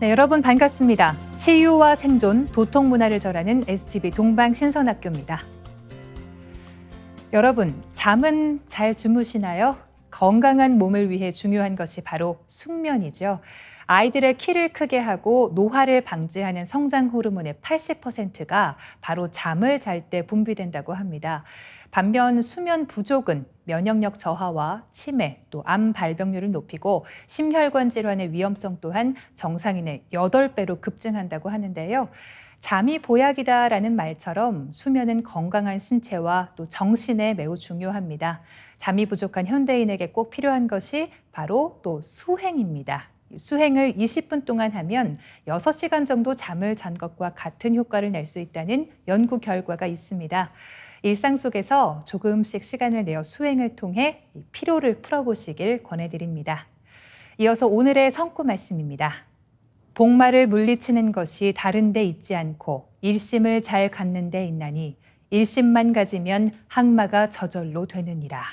네, 여러분 반갑습니다. 치유와 생존, 도통 문화를 절하는 STV 동방신선학교입니다. 여러분, 잠은 잘 주무시나요? 건강한 몸을 위해 중요한 것이 바로 숙면이죠. 아이들의 키를 크게 하고 노화를 방지하는 성장 호르몬의 80%가 바로 잠을 잘 때 분비된다고 합니다. 반면 수면 부족은 면역력 저하와 치매, 또 암 발병률을 높이고 심혈관 질환의 위험성 또한 정상인의 8배로 급증한다고 하는데요. 잠이 보약이다라는 말처럼 수면은 건강한 신체와 또 정신에 매우 중요합니다. 잠이 부족한 현대인에게 꼭 필요한 것이 바로 또 수행입니다. 수행을 20분 동안 하면 6시간 정도 잠을 잔 것과 같은 효과를 낼 수 있다는 연구 결과가 있습니다. 일상 속에서 조금씩 시간을 내어 수행을 통해 피로를 풀어보시길 권해드립니다. 이어서 오늘의 성구 말씀입니다. 복마를 물리치는 것이 다른 데 있지 않고 일심을 잘 갖는 데 있나니 일심만 가지면 항마가 저절로 되느니라.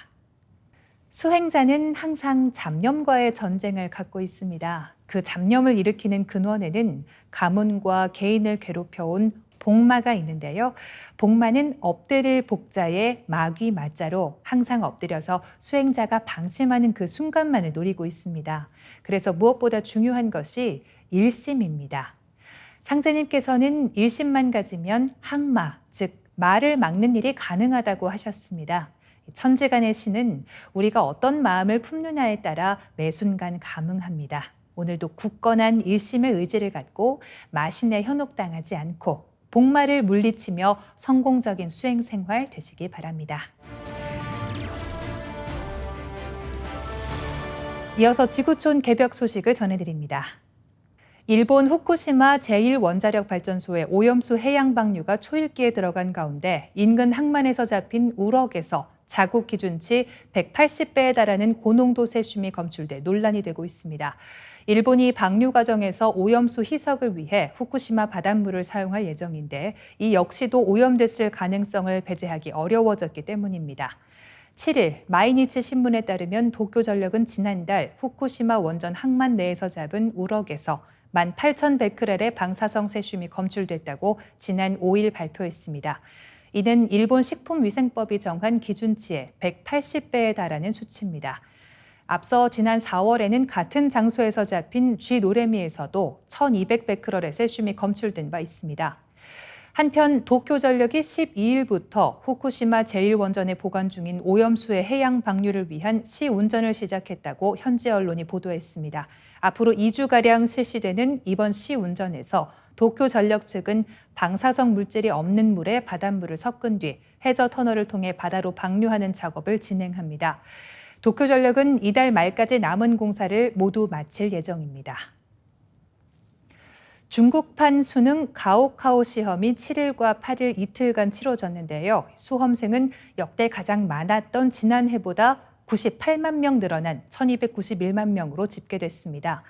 수행자는 항상 잡념과의 전쟁을 갖고 있습니다. 그 잡념을 일으키는 근원에는 가문과 개인을 괴롭혀온 복마가 있는데요. 복마는 엎드릴 복자의 마귀 마자로 항상 엎드려서 수행자가 방심하는 그 순간만을 노리고 있습니다. 그래서 무엇보다 중요한 것이 일심입니다. 상제님께서는 일심만 가지면 항마, 즉 말을 막는 일이 가능하다고 하셨습니다. 천지간의 신은 우리가 어떤 마음을 품느냐에 따라 매 순간 감응합니다. 오늘도 굳건한 일심의 의지를 갖고 마신에 현혹당하지 않고 복마를 물리치며 성공적인 수행 생활 되시기 바랍니다. 이어서 지구촌 개벽 소식을 전해드립니다. 일본 후쿠시마 제1원자력발전소의 오염수 해양 방류가 초읽기에 들어간 가운데 인근 항만에서 잡힌 우럭에서 자국 기준치 180배에 달하는 고농도 세슘이 검출돼 논란이 되고 있습니다. 일본이 방류 과정에서 오염수 희석을 위해 후쿠시마 바닷물을 사용할 예정인데 이 역시도 오염됐을 가능성을 배제하기 어려워졌기 때문입니다. 7일 마이니치 신문에 따르면 도쿄전력은 지난달 후쿠시마 원전 항만 내에서 잡은 우럭에서 18,100베크렐의 방사성 세슘이 검출됐다고 지난 5일 발표했습니다. 이는 일본 식품위생법이 정한 기준치의 180배에 달하는 수치입니다. 앞서 지난 4월에는 같은 장소에서 잡힌 쥐노래미에서도 1,200베크렐의 세슘이 검출된 바 있습니다. 한편 도쿄전력이 12일부터 후쿠시마 제1원전에 보관 중인 오염수의 해양 방류를 위한 시운전을 시작했다고 현지 언론이 보도했습니다. 앞으로 2주가량 실시되는 이번 시운전에서 도쿄전력 측은 방사성 물질이 없는 물에 바닷물을 섞은 뒤 해저 터널을 통해 바다로 방류하는 작업을 진행합니다. 도쿄전력은 이달 말까지 남은 공사를 모두 마칠 예정입니다. 중국판 수능 가오카오 시험이 7일과 8일 이틀간 치러졌는데요. 수험생은 역대 가장 많았던 지난해보다 98만 명 늘어난 1,291만 명으로 집계됐습니다.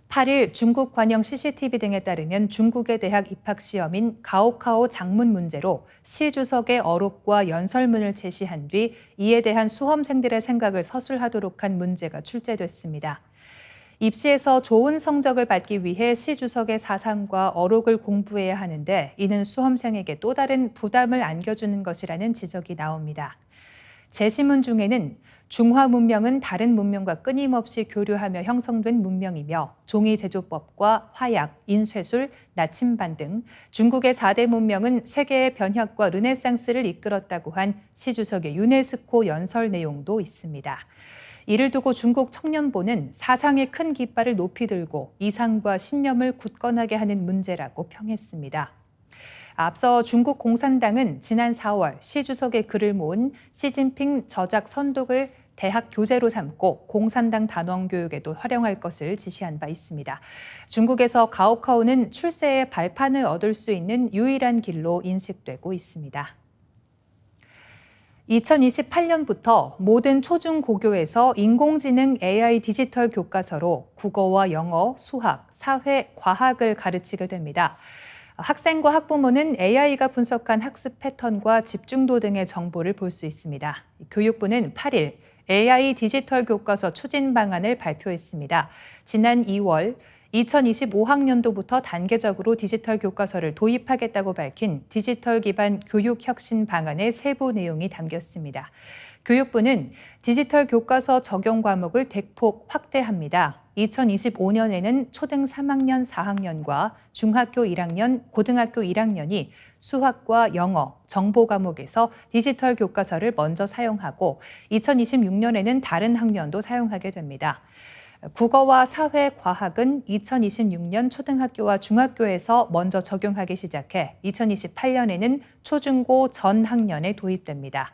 8일 중국 관영 CCTV 등에 따르면 중국의 대학 입학시험인 가오카오 장문 문제로 시 주석의 어록과 연설문을 제시한 뒤 이에 대한 수험생들의 생각을 서술하도록 한 문제가 출제됐습니다. 입시에서 좋은 성적을 받기 위해 시 주석의 사상과 어록을 공부해야 하는데 이는 수험생에게 또 다른 부담을 안겨주는 것이라는 지적이 나옵니다. 제시문 중에는 중화 문명은 다른 문명과 끊임없이 교류하며 형성된 문명이며 종이 제조법과 화약, 인쇄술, 나침반 등 중국의 4대 문명은 세계의 변혁과 르네상스를 이끌었다고 한 시 주석의 유네스코 연설 내용도 있습니다. 이를 두고 중국 청년보는 사상의 큰 깃발을 높이 들고 이상과 신념을 굳건하게 하는 문제라고 평했습니다. 앞서 중국 공산당은 지난 4월 시 주석의 글을 모은 시진핑 저작 선독을 대학 교재로 삼고 공산당 단원 교육에도 활용할 것을 지시한 바 있습니다. 중국에서 가오카오는 출세의 발판을 얻을 수 있는 유일한 길로 인식되고 있습니다. 2028년부터 모든 초중고교에서 인공지능 AI 디지털 교과서로 국어와 영어, 수학, 사회, 과학을 가르치게 됩니다. 학생과 학부모는 AI가 분석한 학습 패턴과 집중도 등의 정보를 볼 수 있습니다. 교육부는 8일 AI 디지털 교과서 추진 방안을 발표했습니다. 지난 2월 2025학년도부터 단계적으로 디지털 교과서를 도입하겠다고 밝힌 디지털 기반 교육 혁신 방안의 세부 내용이 담겼습니다. 교육부는 디지털 교과서 적용 과목을 대폭 확대합니다. 2025년에는 초등 3학년 4학년과 중학교 1학년, 고등학교 1학년이 수학과 영어, 정보 과목에서 디지털 교과서를 먼저 사용하고 2026년에는 다른 학년도 사용하게 됩니다. 국어와 사회, 과학은 2026년 초등학교와 중학교에서 먼저 적용하기 시작해 2028년에는 초중고 전 학년에 도입됩니다.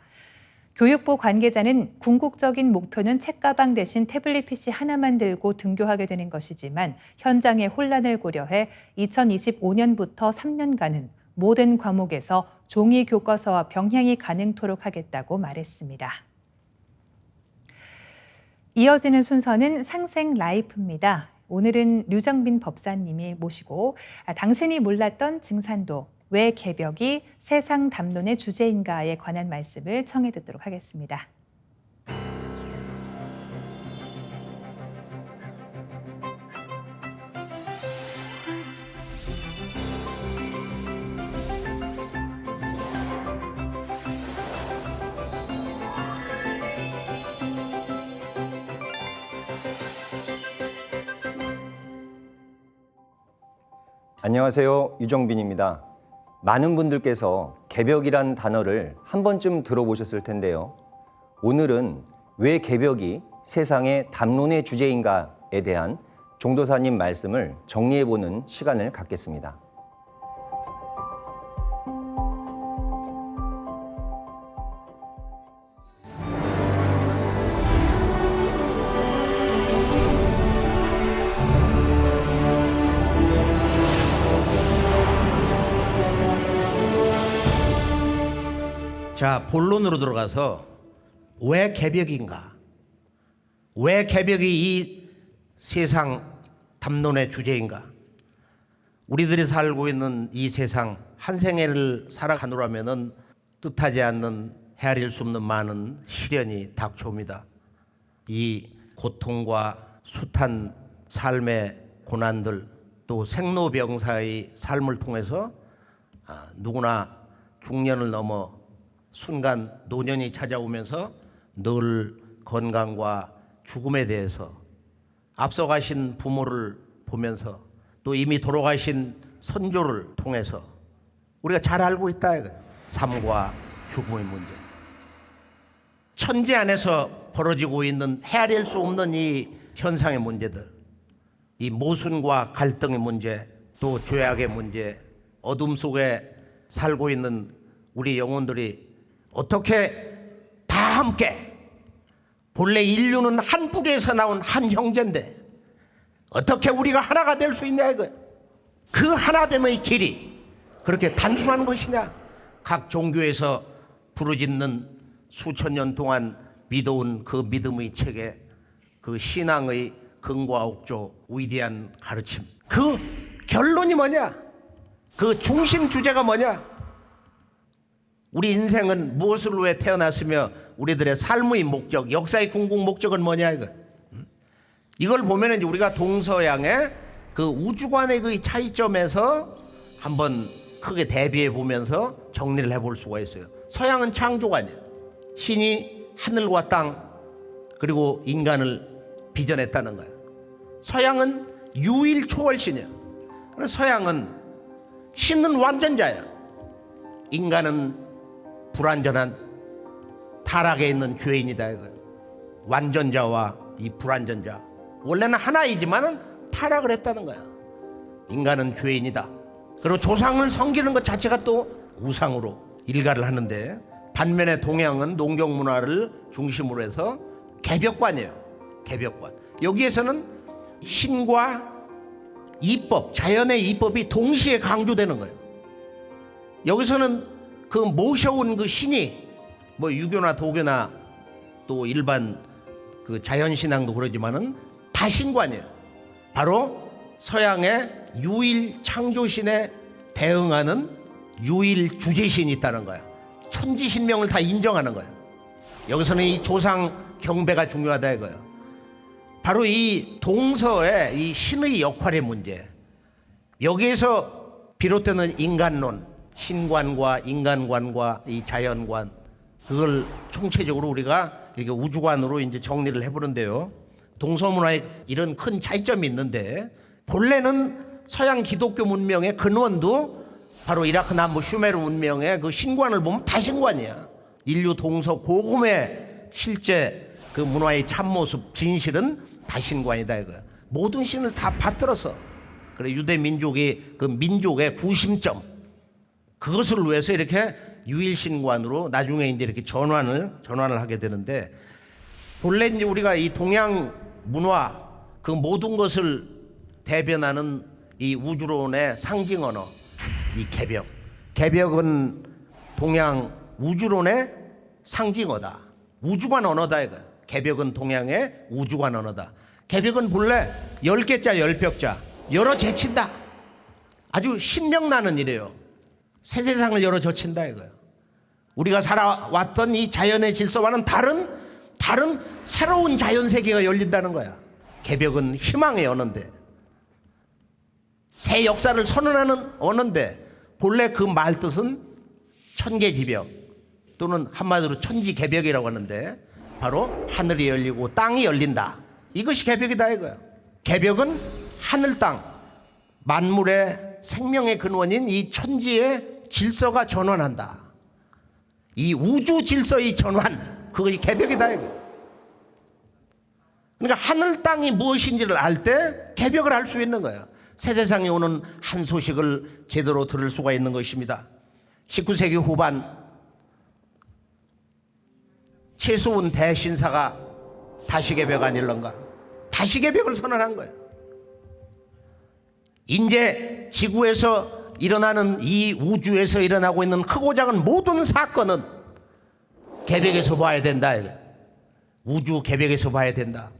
교육부 관계자는 궁극적인 목표는 책가방 대신 태블릿 PC 하나만 들고 등교하게 되는 것이지만 현장의 혼란을 고려해 2025년부터 3년간은 모든 과목에서 종이 교과서와 병행이 가능토록 하겠다고 말했습니다. 이어지는 순서는 상생 라이프입니다. 오늘은 류정빈 법사님이 모시고 당신이 몰랐던 증산도, 왜 개벽이 세상 담론의 주제인가에 관한 말씀을 청해 듣도록 하겠습니다. 안녕하세요. 유정빈입니다. 많은 분들께서 개벽이란 단어를 한 번쯤 들어보셨을 텐데요. 오늘은 왜 개벽이 세상의 담론의 주제인가에 대한 종도사님 말씀을 정리해보는 시간을 갖겠습니다. 자, 본론으로 들어가서 왜 개벽인가? 왜 개벽이 이 세상 담론의 주제인가? 우리들이 살고 있는 이 세상 한 생애를 살아가노라면은 뜻하지 않는 헤아릴 수 없는 많은 시련이 닥쳐옵니다. 이 고통과 숱한 삶의 고난들, 또 생로병사의 삶을 통해서 누구나 중년을 넘어 순간 노년이 찾아오면서 늘 건강과 죽음에 대해서 앞서가신 부모를 보면서 또 이미 돌아가신 선조를 통해서 우리가 잘 알고 있다 이거예요. 삶과 죽음의 문제. 천지 안에서 벌어지고 있는 헤아릴 수 없는 이 현상의 문제들, 이 모순과 갈등의 문제, 또 죄악의 문제, 어둠 속에 살고 있는 우리 영혼들이 어떻게 다 함께, 본래 인류는 한 뿌리에서 나온 한 형제인데 어떻게 우리가 하나가 될 수 있냐 이거예요. 그 하나됨의 길이 그렇게 단순한 것이냐? 각 종교에서 부르짖는 수천 년 동안 믿어온 그 믿음의 체계, 그 신앙의 근과 옥조 위대한 가르침, 그 결론이 뭐냐? 그 중심 주제가 뭐냐? 우리 인생은 무엇을 위해 태어났으며 우리들의 삶의 목적, 역사의 궁극 목적은 뭐냐 이거. 이걸 보면은 이제 우리가 동서양의 그 우주관의 그 차이점에서 한번 크게 대비해 보면서 정리를 해볼 수가 있어요. 서양은 창조관이에요. 신이 하늘과 땅 그리고 인간을 빚어냈다는 거예요. 서양은 유일초월신이에요. 그래서 서양은 신은 완전자예요. 인간은 불완전한 타락에 있는 죄인이다 이거예요. 완전자와 이 불완전자, 원래는 하나이지만은 타락을 했다는 거야. 인간은 죄인이다. 그리고 조상을 섬기는 것 자체가 또 우상으로 일가를 하는데, 반면에 동양은 농경 문화를 중심으로 해서 개벽관이에요. 개벽관. 여기에서는 신과 이법, 자연의 이법이 동시에 강조되는 거예요. 여기서는 그 모셔온 그 신이 뭐 유교나 도교나 또 일반 그 자연신앙도 그러지만은 다 신관이에요. 바로 서양의 유일 창조신에 대응하는 유일 주제신이 있다는 거예요. 천지신명을 다 인정하는 거예요. 여기서는 이 조상 경배가 중요하다 이거예요. 바로 이 동서의 이 신의 역할의 문제, 여기에서 비롯되는 인간론, 신관과 인간관과 이 자연관, 그걸 총체적으로 우리가 이렇게 우주관으로 이제 정리를 해보는데요. 동서문화에 이런 큰 차이점이 있는데, 본래는 서양 기독교 문명의 근원도 바로 이라크 남부 슈메르 문명의 그 신관을 보면 다신관이야. 인류 동서 고금의 실제 그 문화의 참모습, 진실은 다신관이다 이거야. 모든 신을 다 받들어서, 그래 유대 민족이 그 민족의 구심점, 그것을 위해서 이렇게 유일신관으로 나중에 이제 이렇게 전환을 하게 되는데, 본래 이제 우리가 이 동양 문화 그 모든 것을 대변하는 이 우주론의 상징 언어, 이 개벽. 개벽은 동양 우주론의 상징어다. 우주관 언어다 이거. 개벽은 동양의 우주관 언어다. 개벽은 본래 10개자 10벽자 열어 제친다. 아주 신명나는 일이에요. 새 세상을 열어 젖힌다 이거예요. 우리가 살아왔던 이 자연의 질서와는 다른 새로운 자연 세계가 열린다는 거야. 개벽은 희망의 언어인데, 새 역사를 선언하는 언어인데, 본래 그 말 뜻은 천계지벽 또는 한마디로 천지개벽이라고 하는데, 바로 하늘이 열리고 땅이 열린다, 이것이 개벽이다 이거야. 개벽은 하늘 땅 만물의 생명의 근원인 이 천지의 질서가 전환한다. 이 우주 질서의 전환, 그것이 개벽이다 이거. 그러니까 하늘 땅이 무엇인지를 알 때 개벽을 할 수 있는 거예요. 새 세상에 오는 한 소식을 제대로 들을 수가 있는 것입니다. 19세기 후반 최소운 대신사가 다시개벽 아닐런가? 다시개벽을 선언한 거예요. 이제 지구에서 일어나는, 이 우주에서 일어나고 있는 크고 작은 모든 사건은 개벽에서 봐야 된다. 우주 개벽에서 봐야 된다.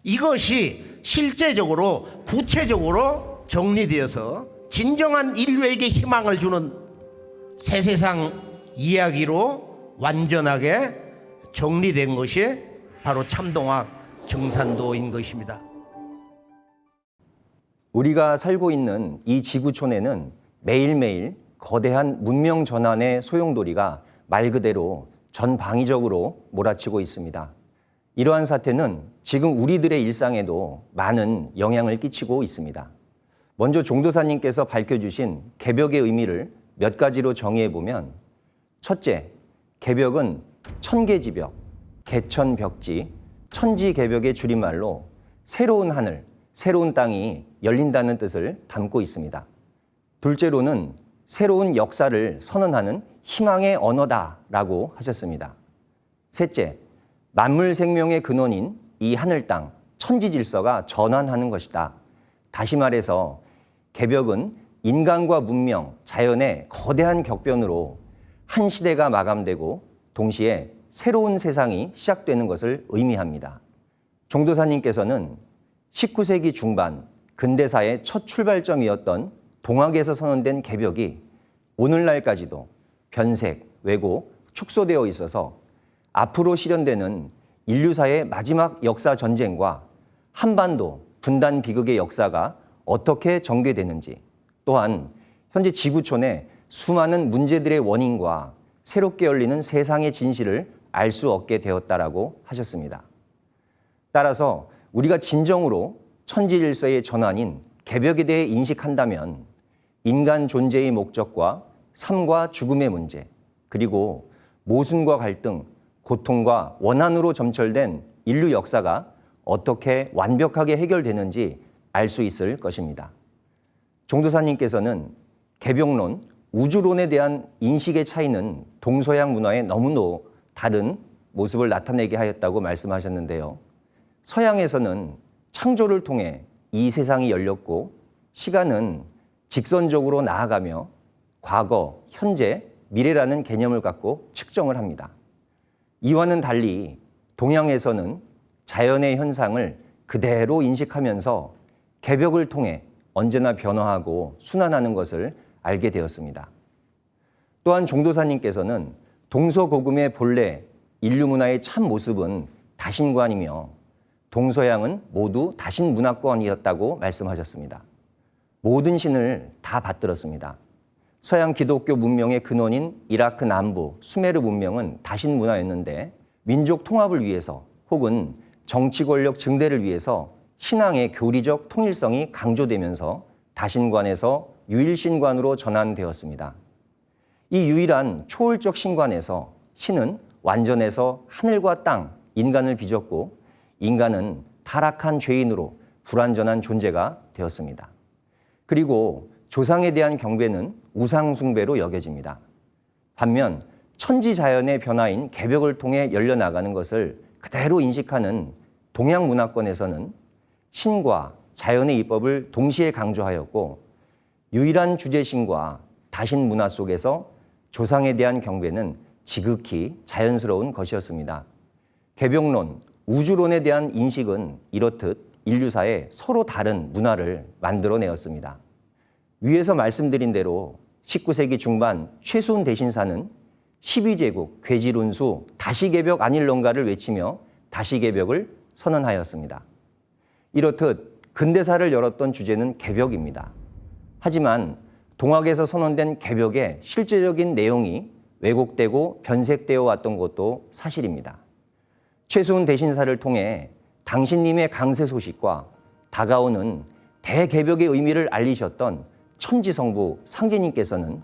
이것이 실제적으로 구체적으로 정리되어서 진정한 인류에게 희망을 주는 새 세상 이야기로 완전하게 정리된 것이 바로 참동학 정산도인 것입니다. 우리가 살고 있는 이 지구촌에는 매일매일 거대한 문명 전환의 소용돌이가 말 그대로 전방위적으로 몰아치고 있습니다. 이러한 사태는 지금 우리들의 일상에도 많은 영향을 끼치고 있습니다. 먼저 종도사님께서 밝혀주신 개벽의 의미를 몇 가지로 정의해보면, 첫째, 개벽은 천계지벽, 개천벽지, 천지개벽의 줄임말로 새로운 하늘, 새로운 땅이 열린다는 뜻을 담고 있습니다. 둘째로는 새로운 역사를 선언하는 희망의 언어다라고 하셨습니다. 셋째, 만물 생명의 근원인 이 하늘 땅, 천지 질서가 전환하는 것이다. 다시 말해서 개벽은 인간과 문명, 자연의 거대한 격변으로 한 시대가 마감되고 동시에 새로운 세상이 시작되는 것을 의미합니다. 종도사님께서는 19세기 중반 근대사의 첫 출발점이었던 동학에서 선언된 개벽이 오늘날까지도 변색, 왜곡, 축소되어 있어서 앞으로 실현되는 인류사의 마지막 역사 전쟁과 한반도 분단 비극의 역사가 어떻게 전개되는지, 또한 현재 지구촌의 수많은 문제들의 원인과 새롭게 열리는 세상의 진실을 알 수 없게 되었다라고 하셨습니다. 따라서 우리가 진정으로 천지 질서의 전환인 개벽에 대해 인식한다면 인간 존재의 목적과 삶과 죽음의 문제, 그리고 모순과 갈등, 고통과 원한으로 점철된 인류 역사가 어떻게 완벽하게 해결되는지 알 수 있을 것입니다. 종도사님께서는 개벽론, 우주론에 대한 인식의 차이는 동서양 문화의 너무도 다른 모습을 나타내게 하였다고 말씀하셨는데요. 서양에서는 창조를 통해 이 세상이 열렸고 시간은 직선적으로 나아가며 과거, 현재, 미래라는 개념을 갖고 측정을 합니다. 이와는 달리 동양에서는 자연의 현상을 그대로 인식하면서 개벽을 통해 언제나 변화하고 순환하는 것을 알게 되었습니다. 또한 종도사님께서는 동서고금의 본래 인류 문화의 참 모습은 다신관이며 동서양은 모두 다신 문화권이었다고 말씀하셨습니다. 모든 신을 다 받들었습니다. 서양 기독교 문명의 근원인 이라크 남부 수메르 문명은 다신 문화였는데 민족 통합을 위해서 혹은 정치 권력 증대를 위해서 신앙의 교리적 통일성이 강조되면서 다신관에서 유일신관으로 전환되었습니다. 이 유일한 초월적 신관에서 신은 완전해서 하늘과 땅, 인간을 빚었고 인간은 타락한 죄인으로 불완전한 존재가 되었습니다. 그리고 조상에 대한 경배는 우상 숭배로 여겨집니다. 반면 천지자연의 변화인 개벽을 통해 열려나가는 것을 그대로 인식하는 동양 문화권에서는 신과 자연의 입법을 동시에 강조하였고 유일한 주제신과 다신 문화 속에서 조상에 대한 경배는 지극히 자연스러운 것이었습니다. 개벽론, 우주론에 대한 인식은 이렇듯 인류사에 서로 다른 문화를 만들어내었습니다. 위에서 말씀드린 대로 19세기 중반 최수훈 대신사는 12제국 괴질운수 다시개벽 아닐런가를 외치며 다시개벽을 선언하였습니다. 이렇듯 근대사를 열었던 주제는 개벽입니다. 하지만 동학에서 선언된 개벽의 실제적인 내용이 왜곡되고 변색되어 왔던 것도 사실입니다. 최수훈 대신사를 통해 당신님의 강세 소식과 다가오는 대개벽의 의미를 알리셨던 천지성부 상제님께서는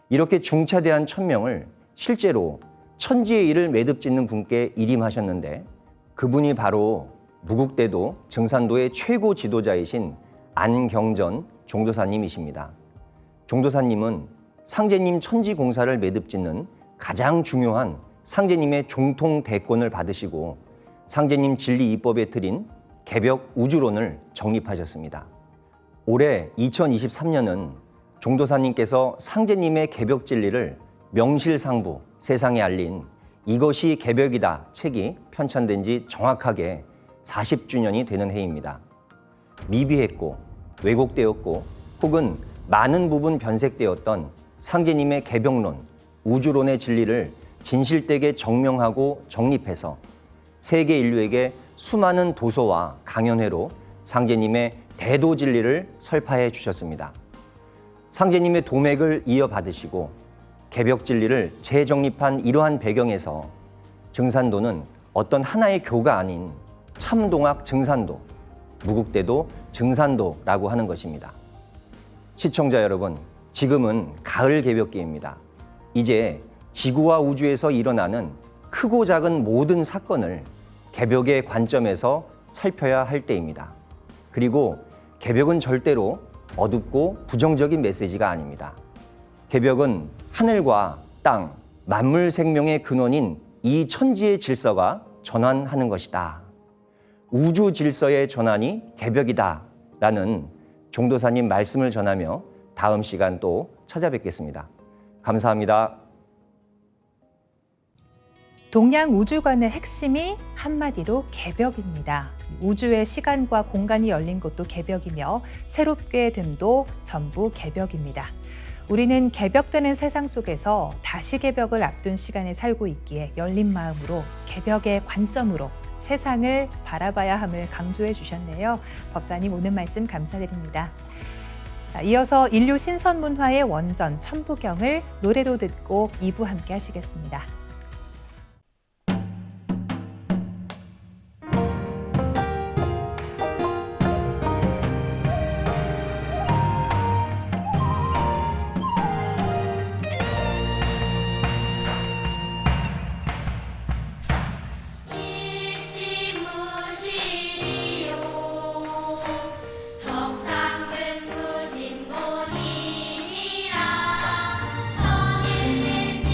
이렇게 중차대한 천명을 실제로 천지의 일을 매듭짓는 분께 일임하셨는데 그분이 바로 무국대도 증산도의 최고 지도자이신 안경전 종도사님이십니다. 종도사님은 상제님 천지공사를 매듭짓는 가장 중요한 상제님의 종통 대권을 받으시고 상제님 진리 입법에 틀인 개벽 우주론을 정립하셨습니다. 올해 2023년은 종도사님께서 상제님의 개벽 진리를 명실상부 세상에 알린 이것이 개벽이다 책이 편찬된 지 정확하게 40주년이 되는 해입니다. 미비했고 왜곡되었고 혹은 많은 부분 변색되었던 상제님의 개벽론, 우주론의 진리를 진실되게 정명하고 정립해서 세계 인류에게 수많은 도서와 강연회로 상제님의 대도 진리를 설파해 주셨습니다. 상제님의 도맥을 이어받으시고 개벽 진리를 재정립한 이러한 배경에서 증산도는 어떤 하나의 교가 아닌 참동학 증산도, 무국대도 증산도라고 하는 것입니다. 시청자 여러분, 지금은 가을 개벽기입니다. 이제 지구와 우주에서 일어나는 크고 작은 모든 사건을 개벽의 관점에서 살펴야 할 때입니다. 그리고 개벽은 절대로 어둡고 부정적인 메시지가 아닙니다. 개벽은 하늘과 땅, 만물 생명의 근원인 이 천지의 질서가 전환하는 것이다. 우주 질서의 전환이 개벽이다. 라는 종도사님 말씀을 전하며 다음 시간 또 찾아뵙겠습니다. 감사합니다. 동양 우주관의 핵심이 한마디로 개벽입니다. 우주의 시간과 공간이 열린 것도 개벽이며 새롭게 됨도 전부 개벽입니다. 우리는 개벽되는 세상 속에서 다시 개벽을 앞둔 시간에 살고 있기에 열린 마음으로 개벽의 관점으로 세상을 바라봐야 함을 강조해 주셨네요. 법사님 오늘 말씀 감사드립니다. 이어서 인류 신선문화의 원전 천부경을 노래로 듣고 2부 함께 하시겠습니다. 석상근무진본인이라 천일일진리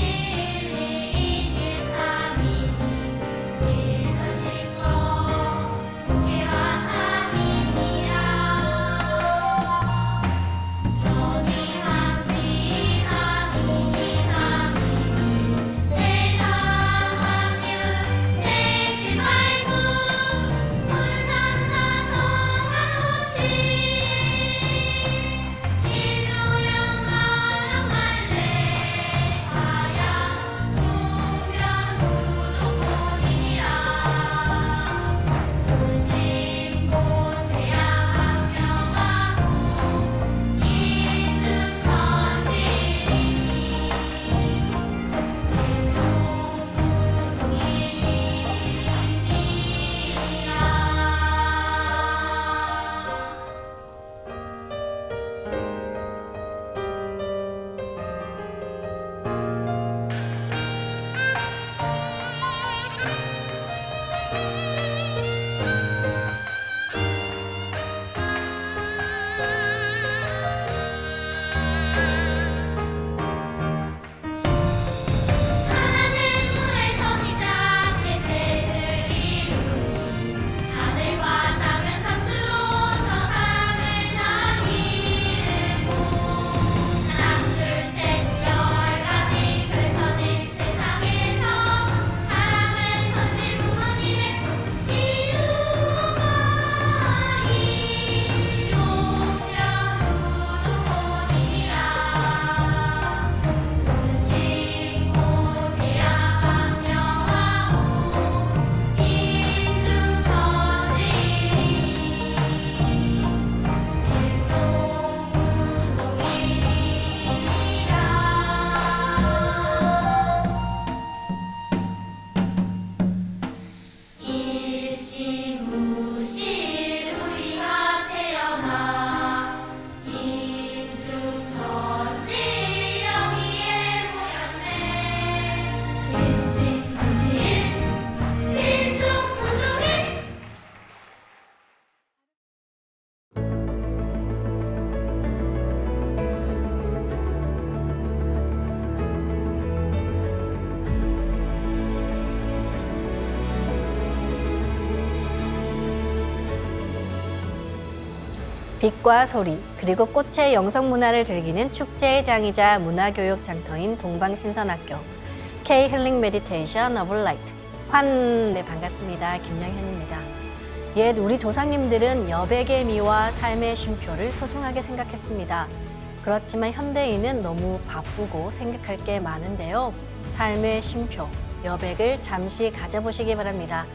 빛과 소리, 그리고 꽃의 영성 문화를 즐기는 축제의 장이자 문화교육 장터인 동방신선학교 K-힐링 메디테이션 오브 라이트 네, 반갑습니다. 김영현입니다. 옛 우리 조상님들은 여백의 미와 삶의 쉼표를 소중하게 생각했습니다. 그렇지만 현대인은 너무 바쁘고 생각할 게 많은데요. 삶의 쉼표, 여백을 잠시 가져보시기 바랍니다.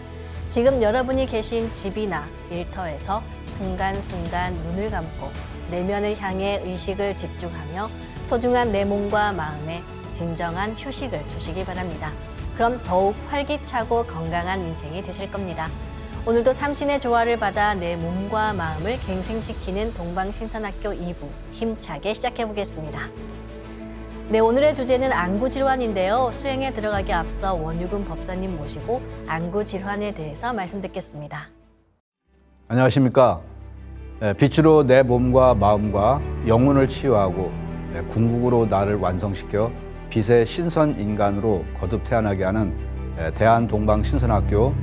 지금 여러분이 계신 집이나 일터에서 순간순간 눈을 감고 내면을 향해 의식을 집중하며 소중한 내 몸과 마음에 진정한 휴식을 주시기 바랍니다. 그럼 더욱 활기차고 건강한 인생이 되실 겁니다. 오늘도 삼신의 조화를 받아 내 몸과 마음을 갱생시키는 동방신선학교 2부 힘차게 시작해 보겠습니다. 네, 오늘의 주제는 안구질환인데요. 수행에 들어가기 앞서 원유근 법사님 모시고 안구질환에 대해서 말씀 듣겠습니다. 안녕하십니까. 빛으로 내 몸과 마음과 영혼을 치유하고 궁극으로 나를 완성시켜 빛의 신선 인간으로 거듭 태어나게 하는 대한동방신선학교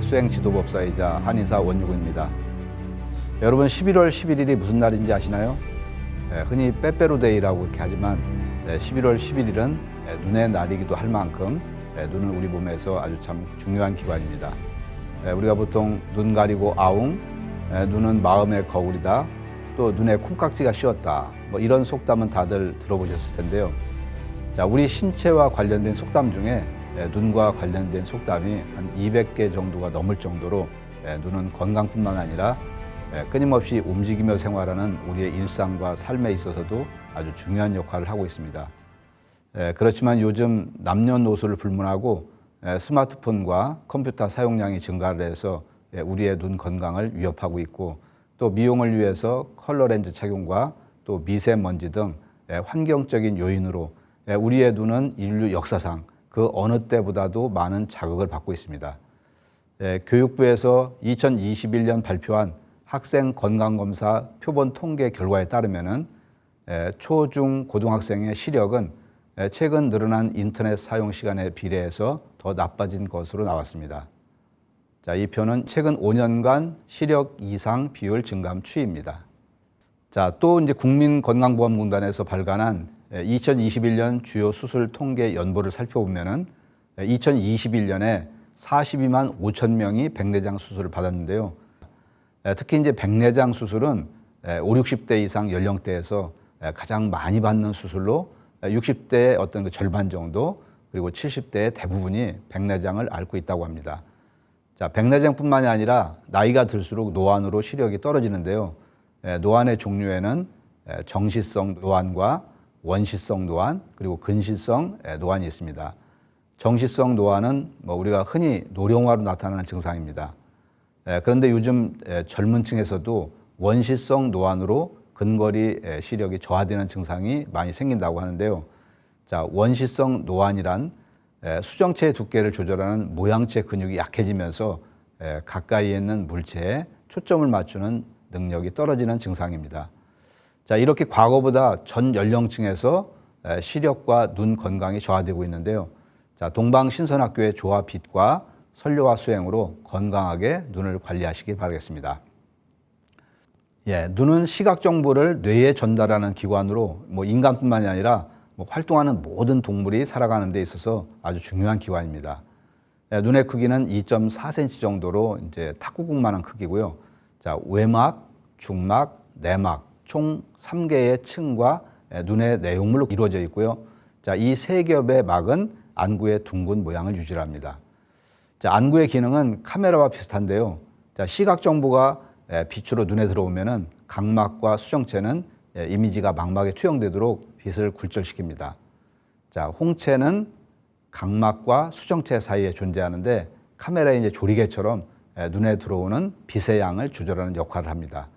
수행지도법사이자 한의사 원유근입니다. 여러분 11월 11일이 무슨 날인지 아시나요? 흔히 빼빼로데이라고 이렇게 하지만 11월 11일은 눈의 날이기도 할 만큼 눈은 우리 몸에서 아주 참 중요한 기관입니다. 우리가 보통 눈 가리고 아웅, 눈은 마음의 거울이다, 또 눈에 콩깍지가 씌었다, 뭐 이런 속담은 다들 들어보셨을 텐데요. 자, 우리 신체와 관련된 속담 중에 눈과 관련된 속담이 한 200개 정도가 넘을 정도로 눈은 건강뿐만 아니라 끊임없이 움직이며 생활하는 우리의 일상과 삶에 있어서도 아주 중요한 역할을 하고 있습니다. 그렇지만 요즘 남녀노소를 불문하고 스마트폰과 컴퓨터 사용량이 증가를 해서 우리의 눈 건강을 위협하고 있고, 또 미용을 위해서 컬러 렌즈 착용과 또 미세먼지 등 환경적인 요인으로 우리의 눈은 인류 역사상 그 어느 때보다도 많은 자극을 받고 있습니다. 교육부에서 2021년 발표한 학생 건강검사 표본 통계 결과에 따르면은 초, 중, 고등학생의 시력은 최근 늘어난 인터넷 사용 시간에 비례해서 더 나빠진 것으로 나왔습니다. 자, 이 표는 최근 5년간 시력 이상 비율 증감 추이입니다. 자, 또 이제 국민건강보험공단에서 발간한 2021년 주요 수술 통계 연보를 살펴보면은 2021년에 42만 5천 명이 백내장 수술을 받았는데요. 특히 이제 백내장 수술은 5, 60대 이상 연령대에서 가장 많이 받는 수술로 60대의 어떤 그 절반 정도, 그리고 70대의 대부분이 백내장을 앓고 있다고 합니다. 자, 백내장뿐만이 아니라 나이가 들수록 노안으로 시력이 떨어지는데요. 노안의 종류에는 정시성 노안과 원시성 노안, 그리고 근시성 노안이 있습니다. 정시성 노안은 뭐 우리가 흔히 노령화로 나타나는 증상입니다. 그런데 요즘 젊은 층에서도 원시성 노안으로 근거리 시력이 저하되는 증상이 많이 생긴다고 하는데요. 자, 원시성 노안이란 수정체의 두께를 조절하는 모양체 근육이 약해지면서 가까이에 있는 물체에 초점을 맞추는 능력이 떨어지는 증상입니다. 자, 이렇게 과거보다 전 연령층에서 시력과 눈 건강이 저하되고 있는데요. 자, 동방신선학교의 조화 빛과 선료와 수행으로 건강하게 눈을 관리하시기 바라겠습니다. 눈은 시각 정보를 뇌에 전달하는 기관으로 뭐 인간뿐만이 아니라 뭐 활동하는 모든 동물이 살아가는 데 있어서 아주 중요한 기관입니다. 눈의 크기는 2.4cm 정도로 이제 탁구공만한 크기고요. 자, 외막, 중막, 내막 총 3개의 층과 눈의 내용물로 이루어져 있고요. 자, 이 세 겹의 막은 안구의 둥근 모양을 유지합니다. 자, 안구의 기능은 카메라와 비슷한데요. 자, 시각 정보가 빛으로 눈에 들어오면은 각막과 수정체는 이미지가 망막에 투영되도록 빛을 굴절시킵니다. 자, 홍채는 각막과 수정체 사이에 존재하는데 카메라의 이제 조리개처럼 눈에 들어오는 빛의 양을 조절하는 역할을 합니다.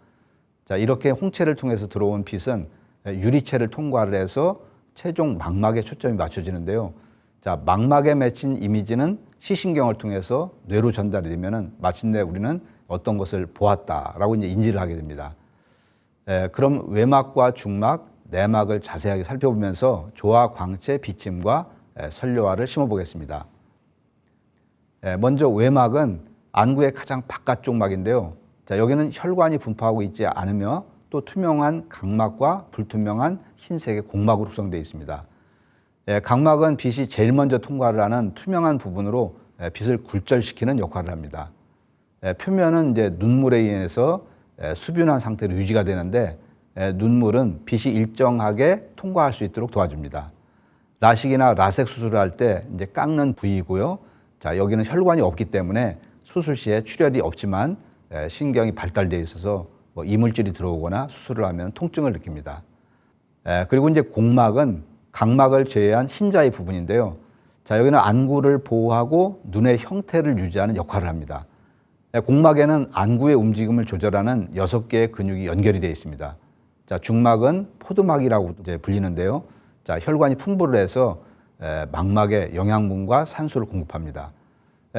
자, 이렇게 홍채를 통해서 들어온 빛은 유리체를 통과를 해서 최종 망막에 초점이 맞춰지는데요. 자, 망막에 맺힌 이미지는 시신경을 통해서 뇌로 전달이 되면은 마침내 우리는 어떤 것을 보았다라고 이제 인지를 하게 됩니다. 그럼 외막과 중막, 내막을 자세하게 살펴보면서 조화, 광채, 비침과 선료화를 심어보겠습니다. 먼저 외막은 안구의 가장 바깥쪽 막인데요. 자, 여기는 혈관이 분포하고 있지 않으며 또 투명한 각막과 불투명한 흰색의 공막으로 구성되어 있습니다. 각막은 빛이 제일 먼저 통과를 하는 투명한 부분으로 빛을 굴절시키는 역할을 합니다. 표면은 이제 눈물에 의해서 수분한 상태로 유지가 되는데 눈물은 빛이 일정하게 통과할 수 있도록 도와줍니다. 라식이나 라섹 수술을 할 때 이제 깎는 부위이고요. 자, 여기는 혈관이 없기 때문에 수술 시에 출혈이 없지만 신경이 발달되어 있어서 뭐 이물질이 들어오거나 수술을 하면 통증을 느낍니다. 그리고 이제 공막은 각막을 제외한 흰자의 부분인데요. 자, 여기는 안구를 보호하고 눈의 형태를 유지하는 역할을 합니다. 공막에는 안구의 움직임을 조절하는 6개의 근육이 연결이 되어 있습니다. 자, 중막은 포도막이라고 이제 불리는데요. 자, 혈관이 풍부를 해서 망막에 영양분과 산소를 공급합니다.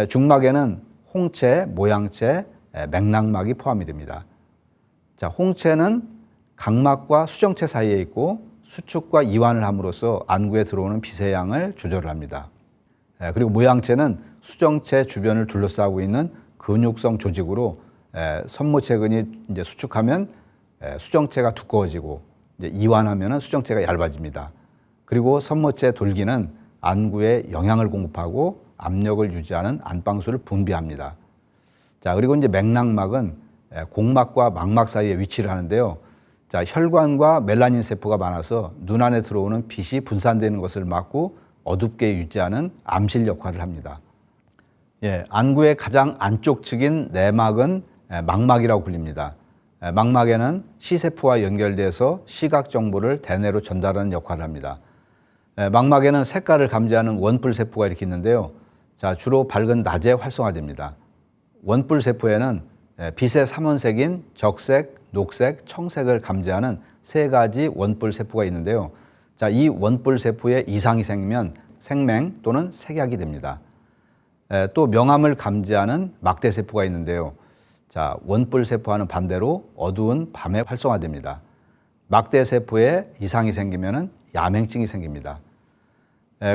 중막에는 홍채, 모양채, 맥락막이 포함이 됩니다. 자, 홍채는 각막과 수정체 사이에 있고 수축과 이완을 함으로써 안구에 들어오는 빛의 양을 조절을 합니다. 그리고 모양체는 수정체 주변을 둘러싸고 있는 근육성 조직으로 선모체근이 이제 수축하면 수정체가 두꺼워지고 이제 이완하면 수정체가 얇아집니다. 그리고 선모체 돌기는 안구에 영양을 공급하고 압력을 유지하는 안방수를 분비합니다. 자, 그리고 이제 맥락막은 공막과 망막 사이에 위치를 하는데요. 자, 혈관과 멜라닌 세포가 많아서 눈 안에 들어오는 빛이 분산되는 것을 막고 어둡게 유지하는 암실 역할을 합니다. 안구의 가장 안쪽 측인 내막은 망막이라고 불립니다. 망막에는 시세포와 연결돼서 시각 정보를 대뇌로 전달하는 역할을 합니다. 망막에는 색깔을 감지하는 원뿔 세포가 이렇게 있는데요. 자, 주로 밝은 낮에 활성화됩니다. 원뿔 세포에는 빛의 삼원색인 적색, 녹색, 청색을 감지하는 3가지 원뿔 세포가 있는데요. 자, 이 원뿔 세포에 이상이 생기면 생맹 또는 색약이 됩니다. 또 명암을 감지하는 막대 세포가 있는데요. 자, 원뿔 세포와는 반대로 어두운 밤에 활성화됩니다. 막대 세포에 이상이 생기면 야맹증이 생깁니다.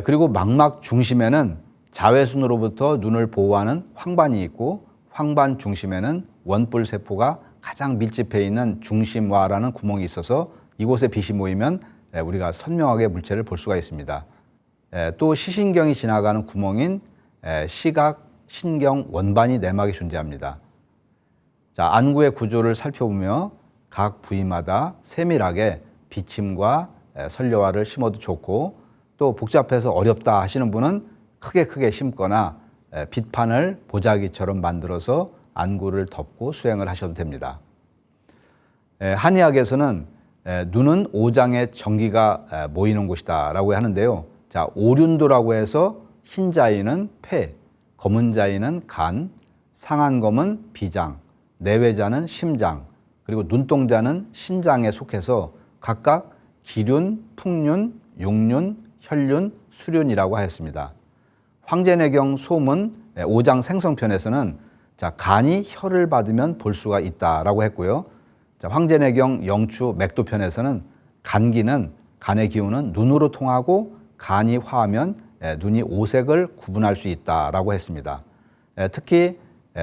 그리고 망막 중심에는 자외선으로부터 눈을 보호하는 황반이 있고 황반 중심에는 원뿔 세포가 가장 밀집해 있는 중심화라는 구멍이 있어서 이곳에 빛이 모이면 우리가 선명하게 물체를 볼 수가 있습니다. 또 시신경이 지나가는 구멍인 시각, 신경, 원반이 내막에 존재합니다. 자, 안구의 구조를 살펴보며 각 부위마다 세밀하게 비침과 선료화를 심어도 좋고 또 복잡해서 어렵다 하시는 분은 크게 심거나 빛판을 보자기처럼 만들어서 안구를 덮고 수행을 하셔도 됩니다. 한의학에서는 눈은 5장의 정기가 모이는 곳이다 라고 하는데요. 자, 오륜도라고 해서 흰자위는 폐, 검은자위는 간, 상안검은 비장, 내외자는 심장, 그리고 눈동자는 신장에 속해서 각각 기륜, 풍륜, 육륜, 혈륜, 수륜이라고 하였습니다. 황제내경 소문 5장 생성편에서는 자, 간이 혈을 받으면 볼 수가 있다라고 했고요. 자, 황제내경 영추 맥도편에서는 간기는 간의 기운은 눈으로 통하고 간이 화하면 눈이 오색을 구분할 수 있다라고 했습니다. 특히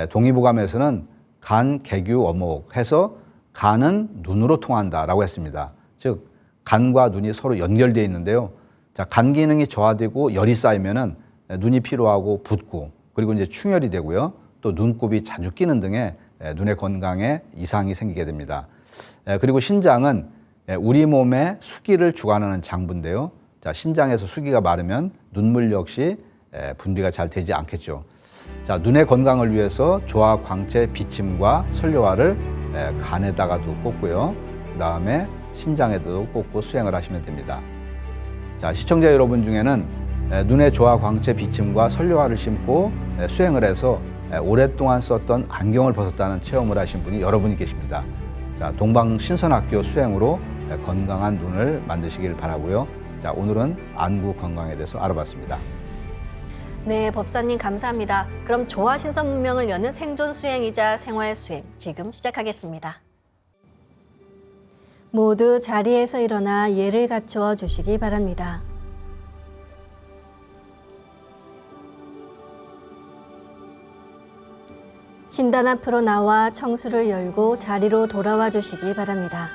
동의보감에서는 간, 개규, 어목 해서 간은 눈으로 통한다라고 했습니다. 즉 간과 눈이 서로 연결되어 있는데요. 자, 간 기능이 저하되고 열이 쌓이면은 눈이 피로하고 붓고 그리고 이제 충혈이 되고요. 또 눈곱이 자주 끼는 등의 눈의 건강에 이상이 생기게 됩니다. 그리고 신장은 우리 몸의 수기를 주관하는 장부인데요. 자, 신장에서 수기가 마르면 눈물 역시 분비가 잘 되지 않겠죠. 자, 눈의 건강을 위해서 조화 광채 비침과 선료화를 간에다가도 꽂고요. 그 다음에 신장에도 꽂고 수행을 하시면 됩니다. 자, 시청자 여러분 중에는 눈의 조화 광채 비침과 선료화를 심고 수행을 해서 오랫동안 썼던 안경을 벗었다는 체험을 하신 분이 여러 분이 계십니다. 자, 동방신선학교 수행으로 건강한 눈을 만드시길 바라고요. 자, 오늘은 안구 건강에 대해서 알아봤습니다. 네, 법사님 감사합니다. 그럼 조화신선 문명을 여는 생존 수행이자 생활 수행 지금 시작하겠습니다. 모두 자리에서 일어나 예를 갖추어 주시기 바랍니다. 신단 앞으로 나와 청수를 열고 자리로 돌아와 주시기 바랍니다.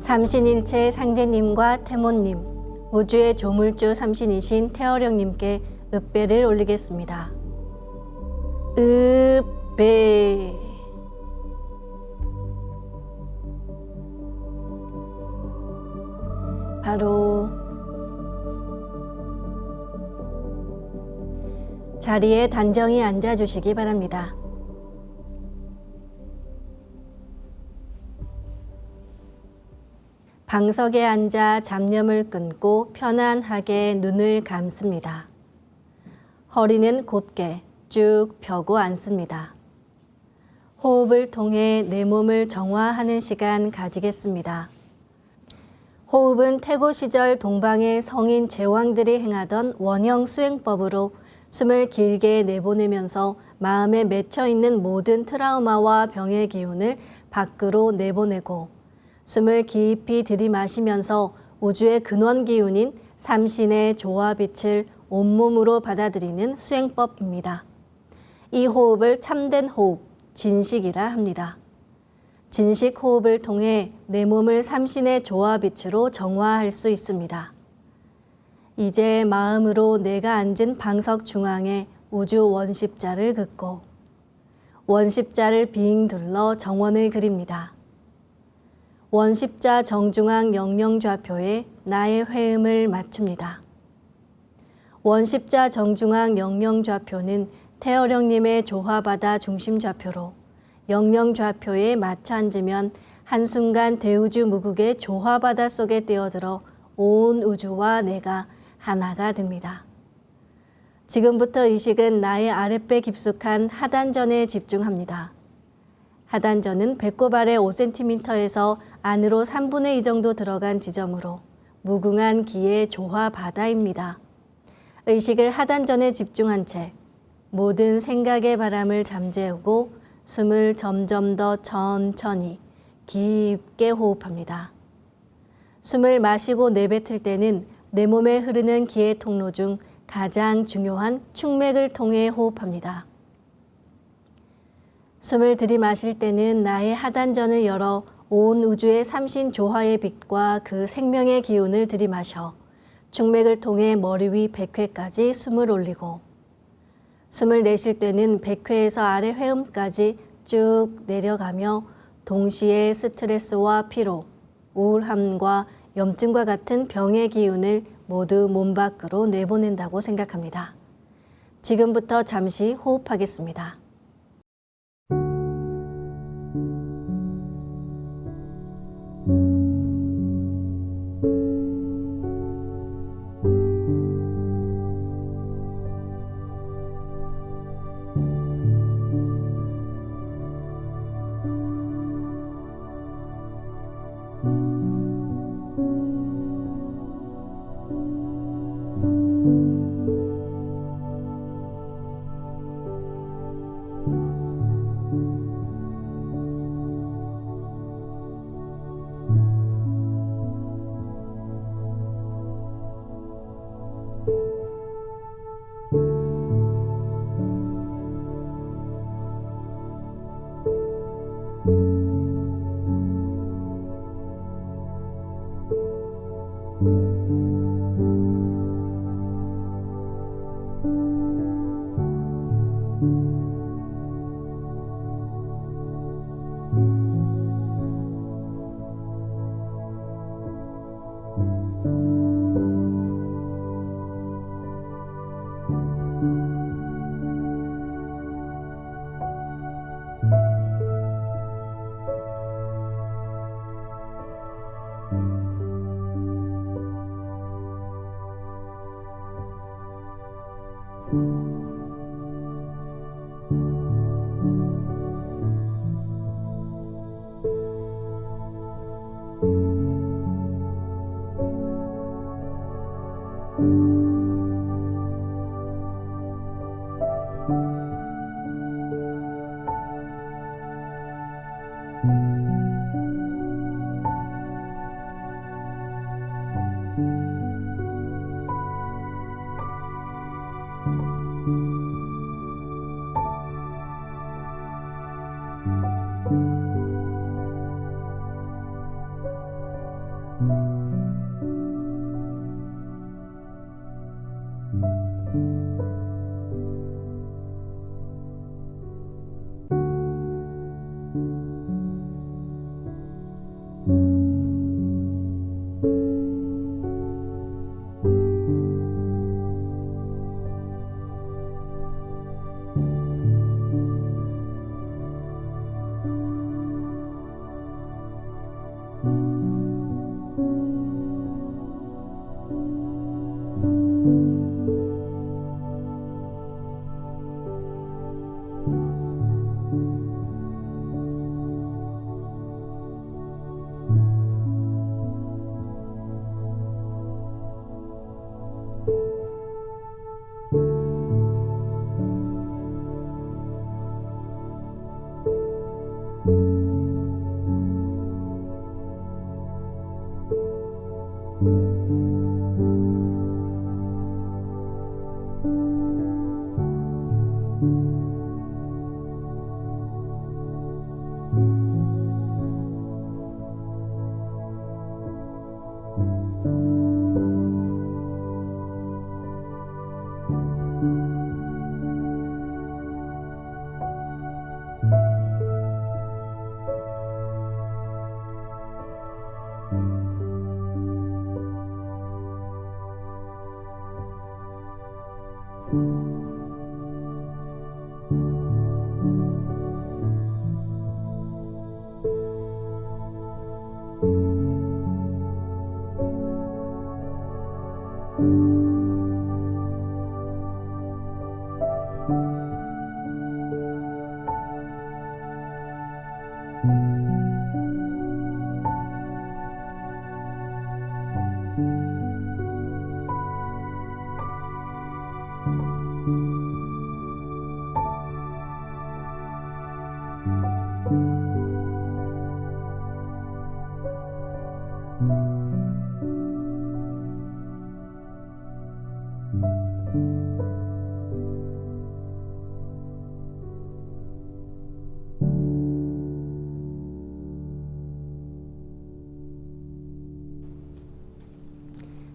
삼신일체 상제님과 태모님, 우주의 조물주 삼신이신 태어령님께 읍배를 올리겠습니다. 읍배. 바로 자리에 단정히 앉아주시기 바랍니다. 방석에 앉아 잡념을 끊고 편안하게 눈을 감습니다. 허리는 곧게 쭉 펴고 앉습니다. 호흡을 통해 내 몸을 정화하는 시간 가지겠습니다. 호흡은 태고 시절 동방의 성인 제왕들이 행하던 원형 수행법으로 숨을 길게 내보내면서 마음에 맺혀 있는 모든 트라우마와 병의 기운을 밖으로 내보내고 숨을 깊이 들이마시면서 우주의 근원 기운인 삼신의 조화 빛을 온몸으로 받아들이는 수행법입니다. 이 호흡을 참된 호흡, 진식이라 합니다. 진식 호흡을 통해 내 몸을 삼신의 조화 빛으로 정화할 수 있습니다. 이제 마음으로 내가 앉은 방석 중앙에 우주 원십자를 긋고 원십자를 빙 둘러 정원을 그립니다. 원십자 정중앙 영영좌표에 나의 회음을 맞춥니다. 원십자 정중앙 영영좌표는 태어령님의 조화바다 중심좌표로 영영좌표에 맞춰 앉으면 한순간 대우주 무국의 조화바다 속에 뛰어들어 온 우주와 내가 하나가 됩니다. 지금부터 의식은 나의 아랫배 깊숙한 하단전에 집중합니다. 하단전은 배꼽 아래 5cm에서 안으로 3분의 2 정도 들어간 지점으로 무궁한 기의 조화 바다입니다. 의식을 하단전에 집중한 채 모든 생각의 바람을 잠재우고 숨을 점점 더 천천히 깊게 호흡합니다. 숨을 마시고 내뱉을 때는 내 몸에 흐르는 기의 통로 중 가장 중요한 충맥을 통해 호흡합니다. 숨을 들이마실 때는 나의 하단전을 열어 온 우주의 삼신 조화의 빛과 그 생명의 기운을 들이마셔 충맥을 통해 머리 위 백회까지 숨을 올리고 숨을 내쉴 때는 백회에서 아래 회음까지 쭉 내려가며 동시에 스트레스와 피로, 우울함과 염증과 같은 병의 기운을 모두 몸 밖으로 내보낸다고 생각합니다. 지금부터 잠시 호흡하겠습니다.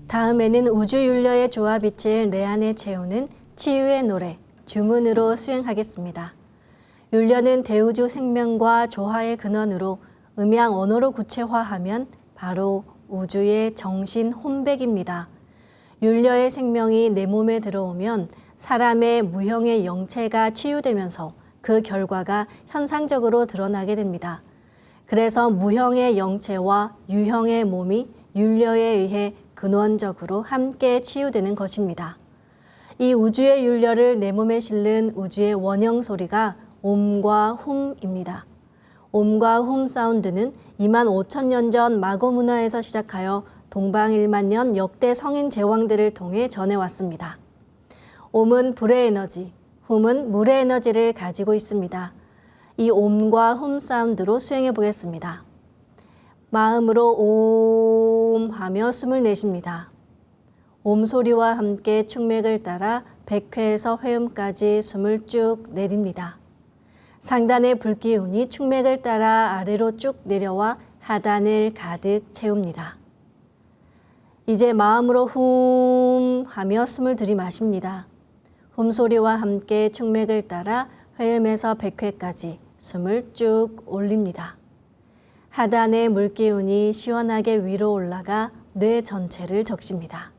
다음에는 우주윤려의 조화빛을 내 안에 채우는 치유의 노래, 주문으로 수행하겠습니다. 윤려는 대우주 생명과 조화의 근원으로 음양 언어로 구체화하면 바로 우주의 정신 혼백입니다. 윤려의 생명이 내 몸에 들어오면 사람의 무형의 영체가 치유되면서 그 결과가 현상적으로 드러나게 됩니다. 그래서 무형의 영체와 유형의 몸이 윤려에 의해 근원적으로 함께 치유되는 것입니다. 이 우주의 윤려를 내 몸에 실는 우주의 원형 소리가 옴과 훔입니다. 옴과 훔 사운드는 25,000년 전 마고 문화에서 시작하여 동방 1만 년 역대 성인 제왕들을 통해 전해왔습니다. 옴은 불의 에너지, 훔은 물의 에너지를 가지고 있습니다. 이 옴과 훔 사운드로 수행해 보겠습니다. 마음으로 옴 하며 숨을 내쉽니다. 옴 소리와 함께 충맥을 따라 백회에서 회음까지 숨을 쭉 내립니다. 상단의 불기운이 충맥을 따라 아래로 쭉 내려와 하단을 가득 채웁니다. 이제 마음으로 훔 하며 숨을 들이마십니다. 훔 소리와 함께 충맥을 따라 회음에서 백회까지 숨을 쭉 올립니다. 하단의 물기운이 시원하게 위로 올라가 뇌 전체를 적십니다.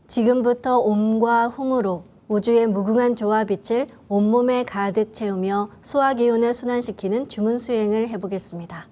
지금부터 옴과 훔으로 우주의 무궁한 조화빛을 온몸에 가득 채우며 소화기운을 순환시키는 주문 수행을 해보겠습니다.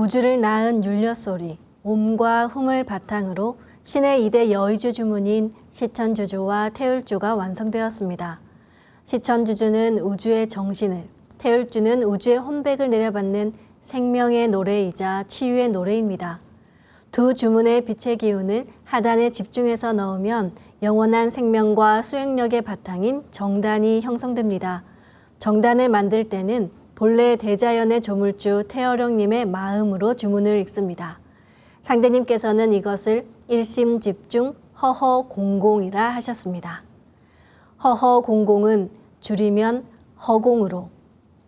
우주를 낳은 율려소리, 옴과 hum을 바탕으로 신의 2대 여의주 주문인 시천주주와 태울주가 완성되었습니다. 시천주주는 우주의 정신을, 태울주는 우주의 혼백을 내려받는 생명의 노래이자 치유의 노래입니다. 두 주문의 빛의 기운을 하단에 집중해서 넣으면 영원한 생명과 수행력의 바탕인 정단이 형성됩니다. 정단을 만들 때는 본래 대자연의 조물주 태어령님의 마음으로 주문을 읽습니다. 상대님께서는 이것을 일심집중 허허공공이라 하셨습니다. 허허공공은 줄이면 허공으로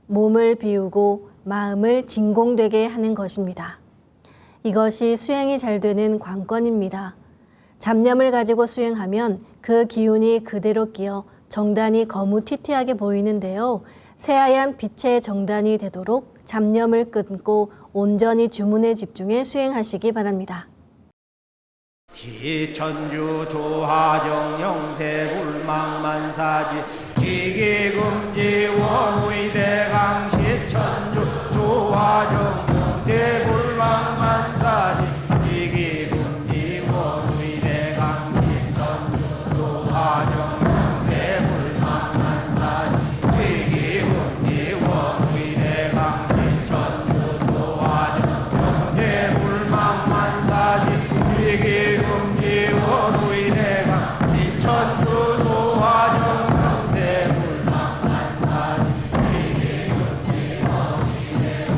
몸을 비우고 마음을 진공되게 하는 것입니다. 이것이 수행이 잘 되는 관건입니다. 잡념을 가지고 수행하면 그 기운이 그대로 끼어 정단이 거무튀튀하게 보이는데요. 새하얀 빛의 정단이 되도록 잡념을 끊고 온전히 주문에 집중해 수행하시기 바랍니다. 시천주 조하정 영세불망만사지 지기금지 원의대강 시천주 조하정 영세불망만사지 지기금지 원의대강 시천주 조하정 영세불망만사지 지기금지 원의대강 시천주 조하정 영세불망만사지 지기금지 원의대강 시천주 조하정 영세불망만사지 지기금지 원의대강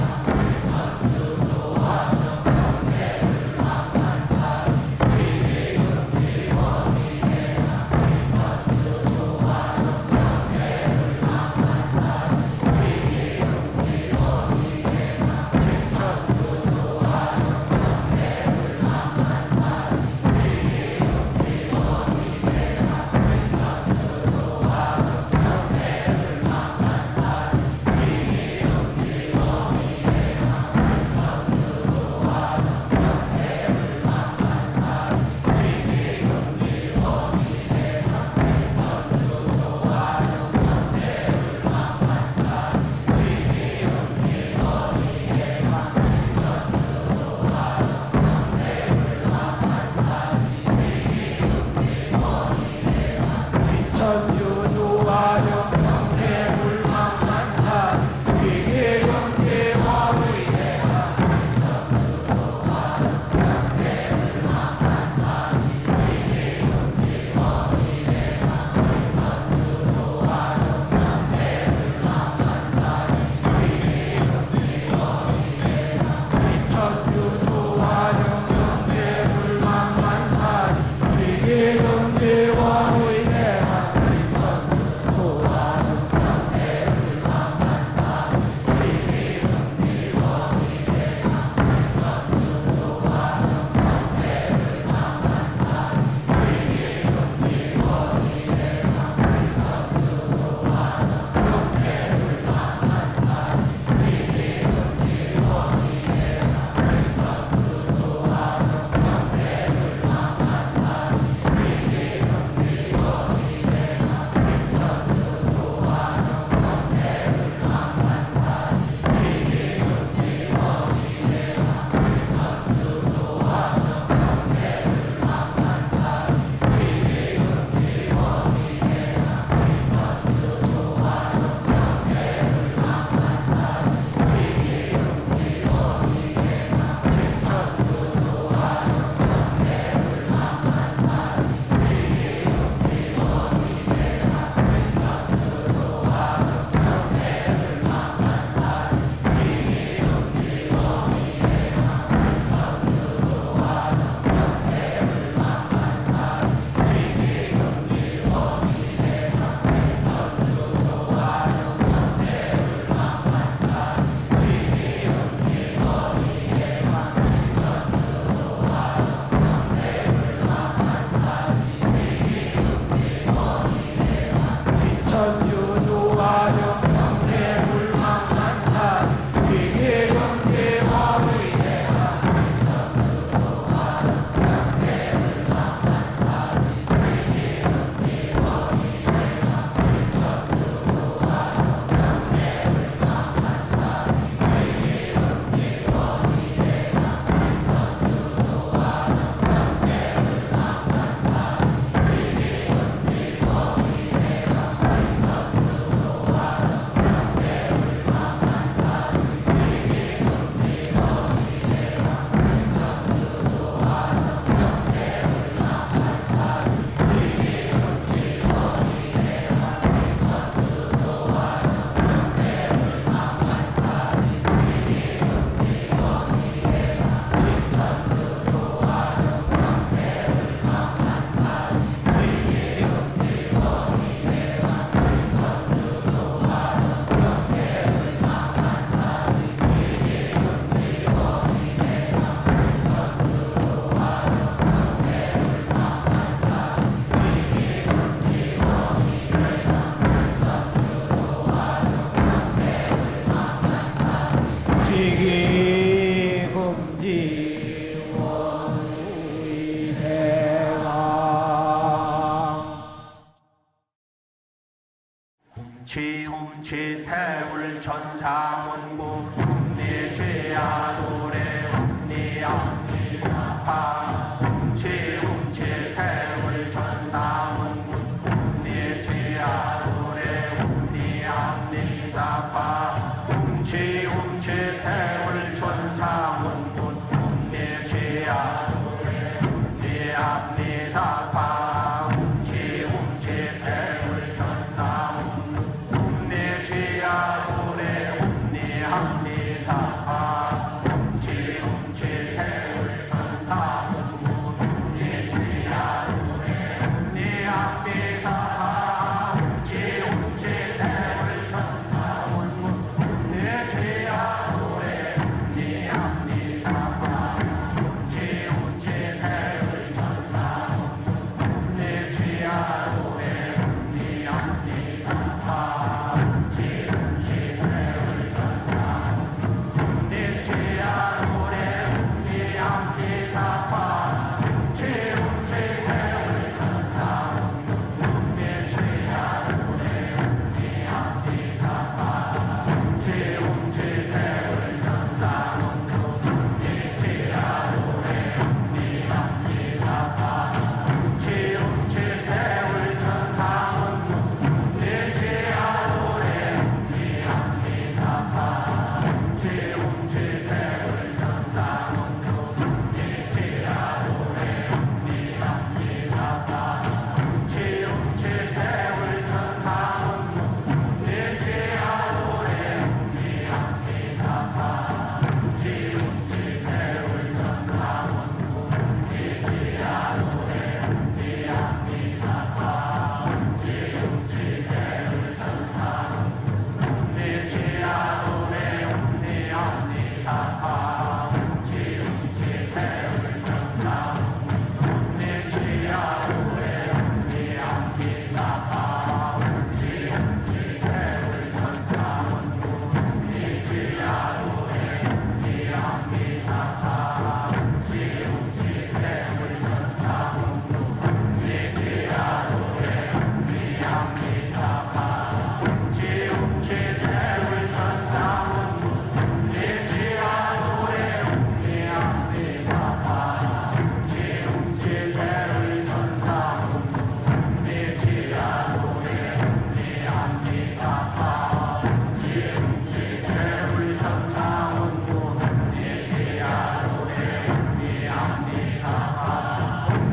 지움치 태울 천사문구 음니지야 노래 음니암니사파 지움치 태울 천사문구 음니지야 노래 음니암니사파 지움치 태울 천사문구 음니지야 노래 음니암니사파 지움치 태울 천사문구 지야 노래 음니함니사파 지움치 태울 천사문구 음니지야 노래 음니함니사파 지움치 태울 천사문구 음니지야 노래 음니함니사파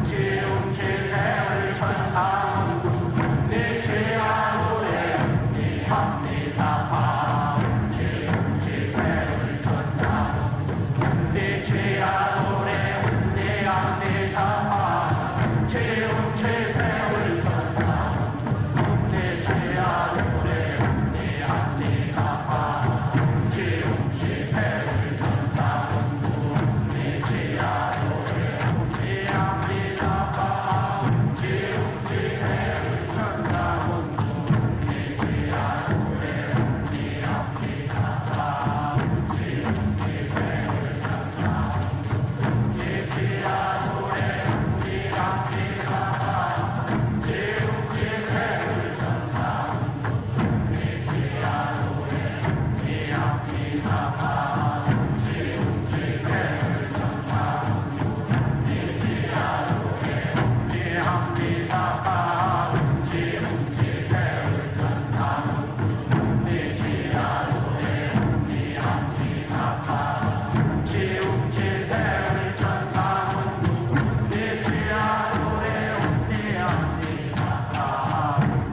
지움치 태울 천사문구 음니지야 노래 음니함니사파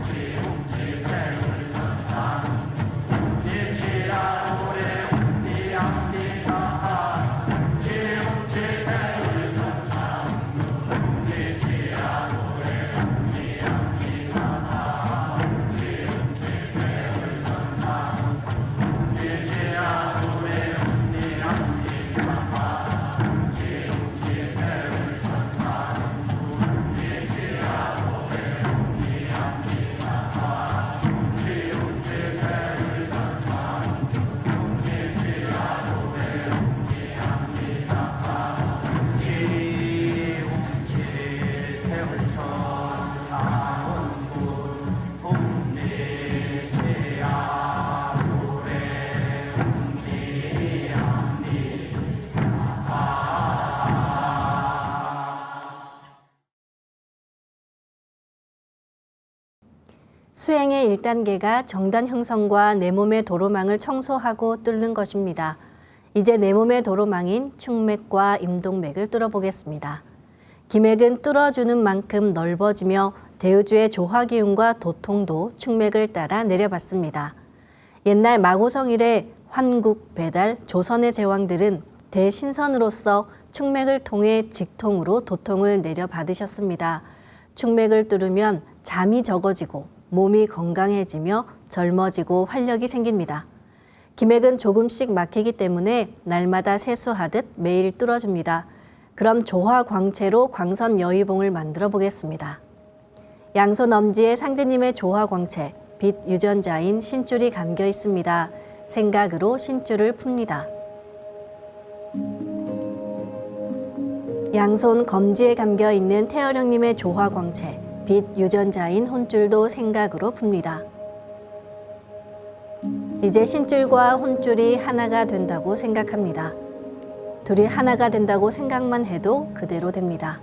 수행의 1단계가 정단 형성과 내 몸의 도로망을 청소하고 뚫는 것입니다. 이제 내 몸의 도로망인 축맥과 임동맥을 뚫어보겠습니다. 기맥은 뚫어주는 만큼 넓어지며 대우주의 조화기운과 도통도 축맥을 따라 내려받습니다. 옛날 마고성 이래 환국, 배달, 조선의 제왕들은 대신선으로서 축맥을 통해 직통으로 도통을 내려받으셨습니다. 축맥을 뚫으면 잠이 적어지고 몸이 건강해지며 젊어지고 활력이 생깁니다. 기맥은 조금씩 막히기 때문에 날마다 세수하듯 매일 뚫어줍니다. 그럼 조화광채로 광선여의봉을 만들어 보겠습니다. 양손 엄지에 상제님의 조화광채, 빛 유전자인 신줄이 감겨 있습니다. 생각으로 신줄을 풉니다. 양손 검지에 감겨 있는 태어령님의 조화광채, 빛 유전자인 혼줄도 생각으로 풉니다. 이제 신줄과 혼줄이 하나가 된다고 생각합니다. 둘이 하나가 된다고 생각만 해도 그대로 됩니다.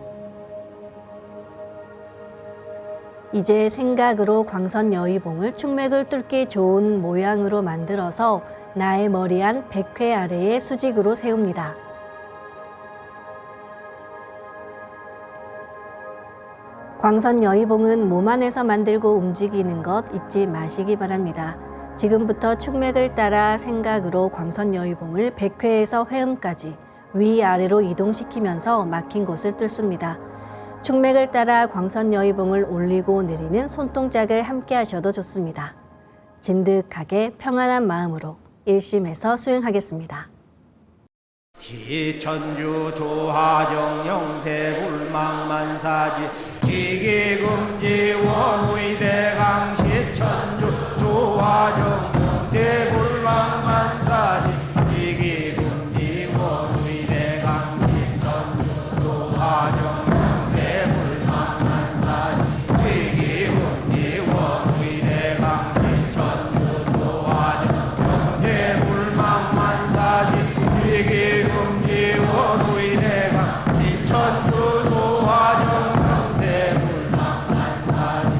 이제 생각으로 광선여의봉을 축맥을 뚫기 좋은 모양으로 만들어서 나의 머리 안 100회 아래에 수직으로 세웁니다. 광선여의봉은 몸 안에서 만들고 움직이는 것 잊지 마시기 바랍니다. 지금부터 축맥을 따라 생각으로 광선여의봉을 100회에서 회음까지 위아래로 이동시키면서 막힌 곳을 뚫습니다. 축맥을 따라 광선여의봉을 올리고 내리는 손동작을 함께 하셔도 좋습니다. 진득하게 평안한 마음으로 일심해서 수행하겠습니다. 기천주 조하정 영세불망만사지 지기금지 원의대강 시천주 조하정 영세불망만사지 지기금지 원의대강 시천주 조하정 영세불망만사지 지기금지 원의대강 시천주 조하정 영세불망만사지 지기금지 원의대강 시천주 조하정 영세불망만사지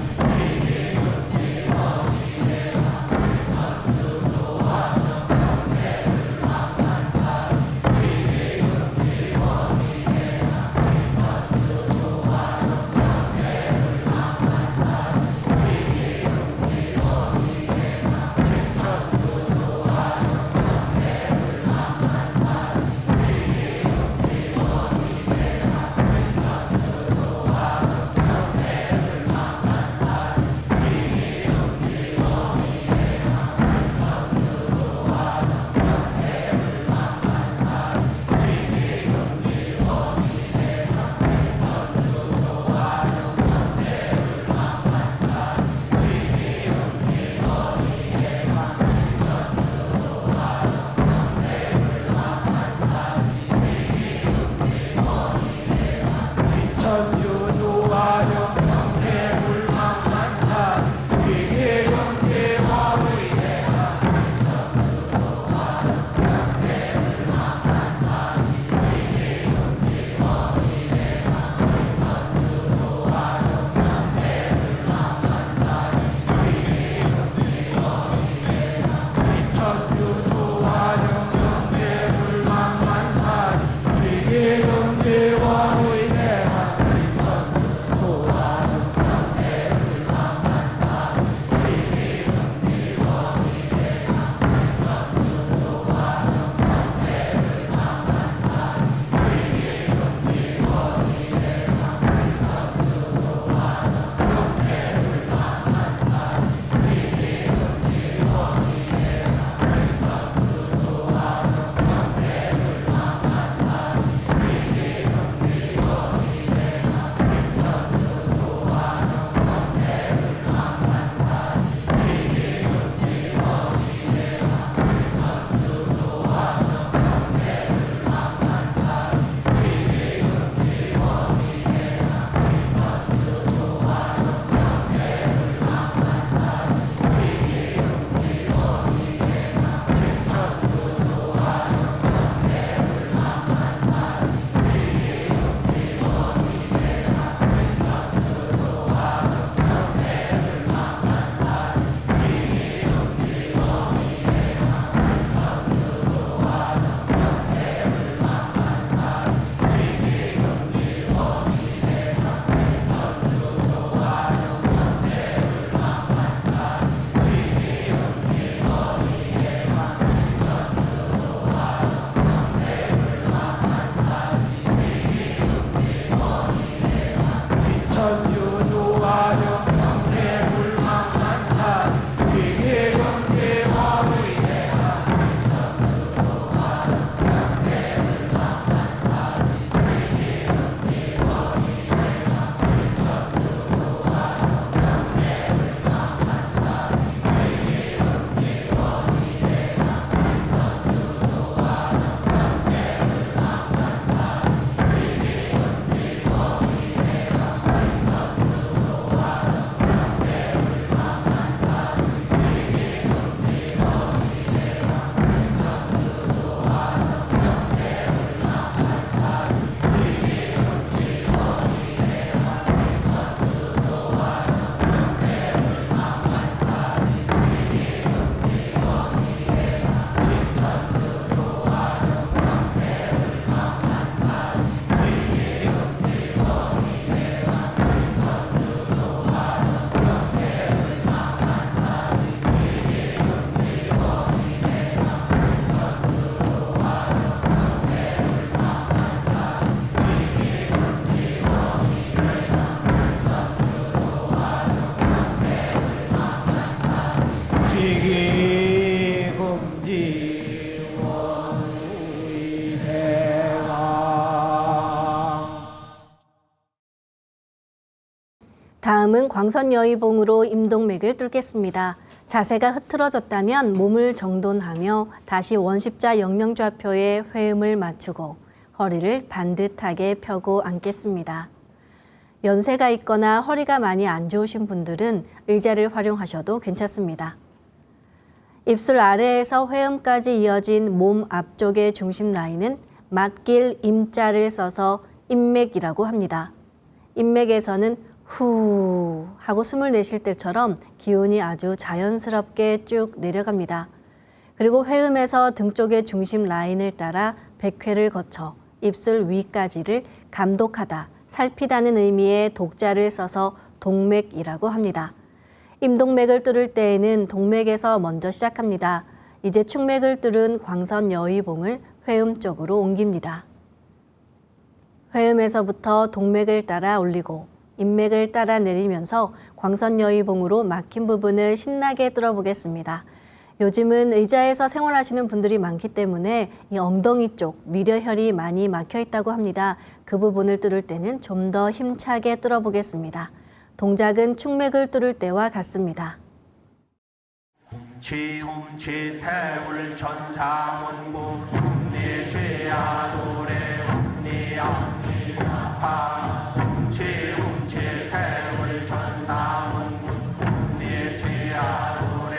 다음은 광선여의봉으로 임동맥을 뚫겠습니다. 자세가 흐트러졌다면 몸을 정돈하며 다시 원십자 영영좌표에 회음을 맞추고 허리를 반듯하게 펴고 앉겠습니다. 연세가 있거나 허리가 많이 안 좋으신 분들은 의자를 활용하셔도 괜찮습니다. 입술 아래에서 회음까지 이어진 몸 앞쪽의 중심 라인은 맞길 임자를 써서 인맥이라고 합니다. 인맥에서는 후 하고 숨을 내쉴 때처럼 기운이 아주 자연스럽게 쭉 내려갑니다. 그리고 회음에서 등 쪽의 중심 라인을 따라 백회를 거쳐 입술 위까지를 감독하다, 살피다는 의미의 독자를 써서 동맥이라고 합니다. 임동맥을 뚫을 때에는 동맥에서 먼저 시작합니다. 이제 충맥을 뚫은 광선여의봉을 회음 쪽으로 옮깁니다. 회음에서부터 동맥을 따라 올리고 인맥을 따라 내리면서 광선여의봉으로 막힌 부분을 신나게 뚫어보겠습니다. 요즘은 의자에서 생활하시는 분들이 많기 때문에 이 엉덩이 쪽 미려혈이 많이 막혀 있다고 합니다. 그 부분을 뚫을 때는 좀 더 힘차게 뚫어보겠습니다. 동작은 충맥을 뚫을 때와 같습니다. 지움치 태울 천사문구 네 죄야 노래 네 암리사파 지움치 태울 천사문구 네 죄야 노래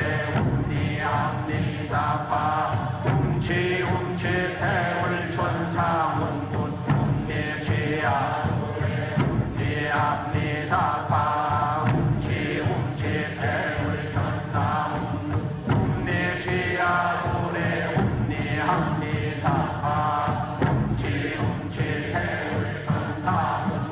네 암리사파 지움치 태울 천사문구 네 죄야 노래 네 암리사파 합리사파 지음치 태울 천사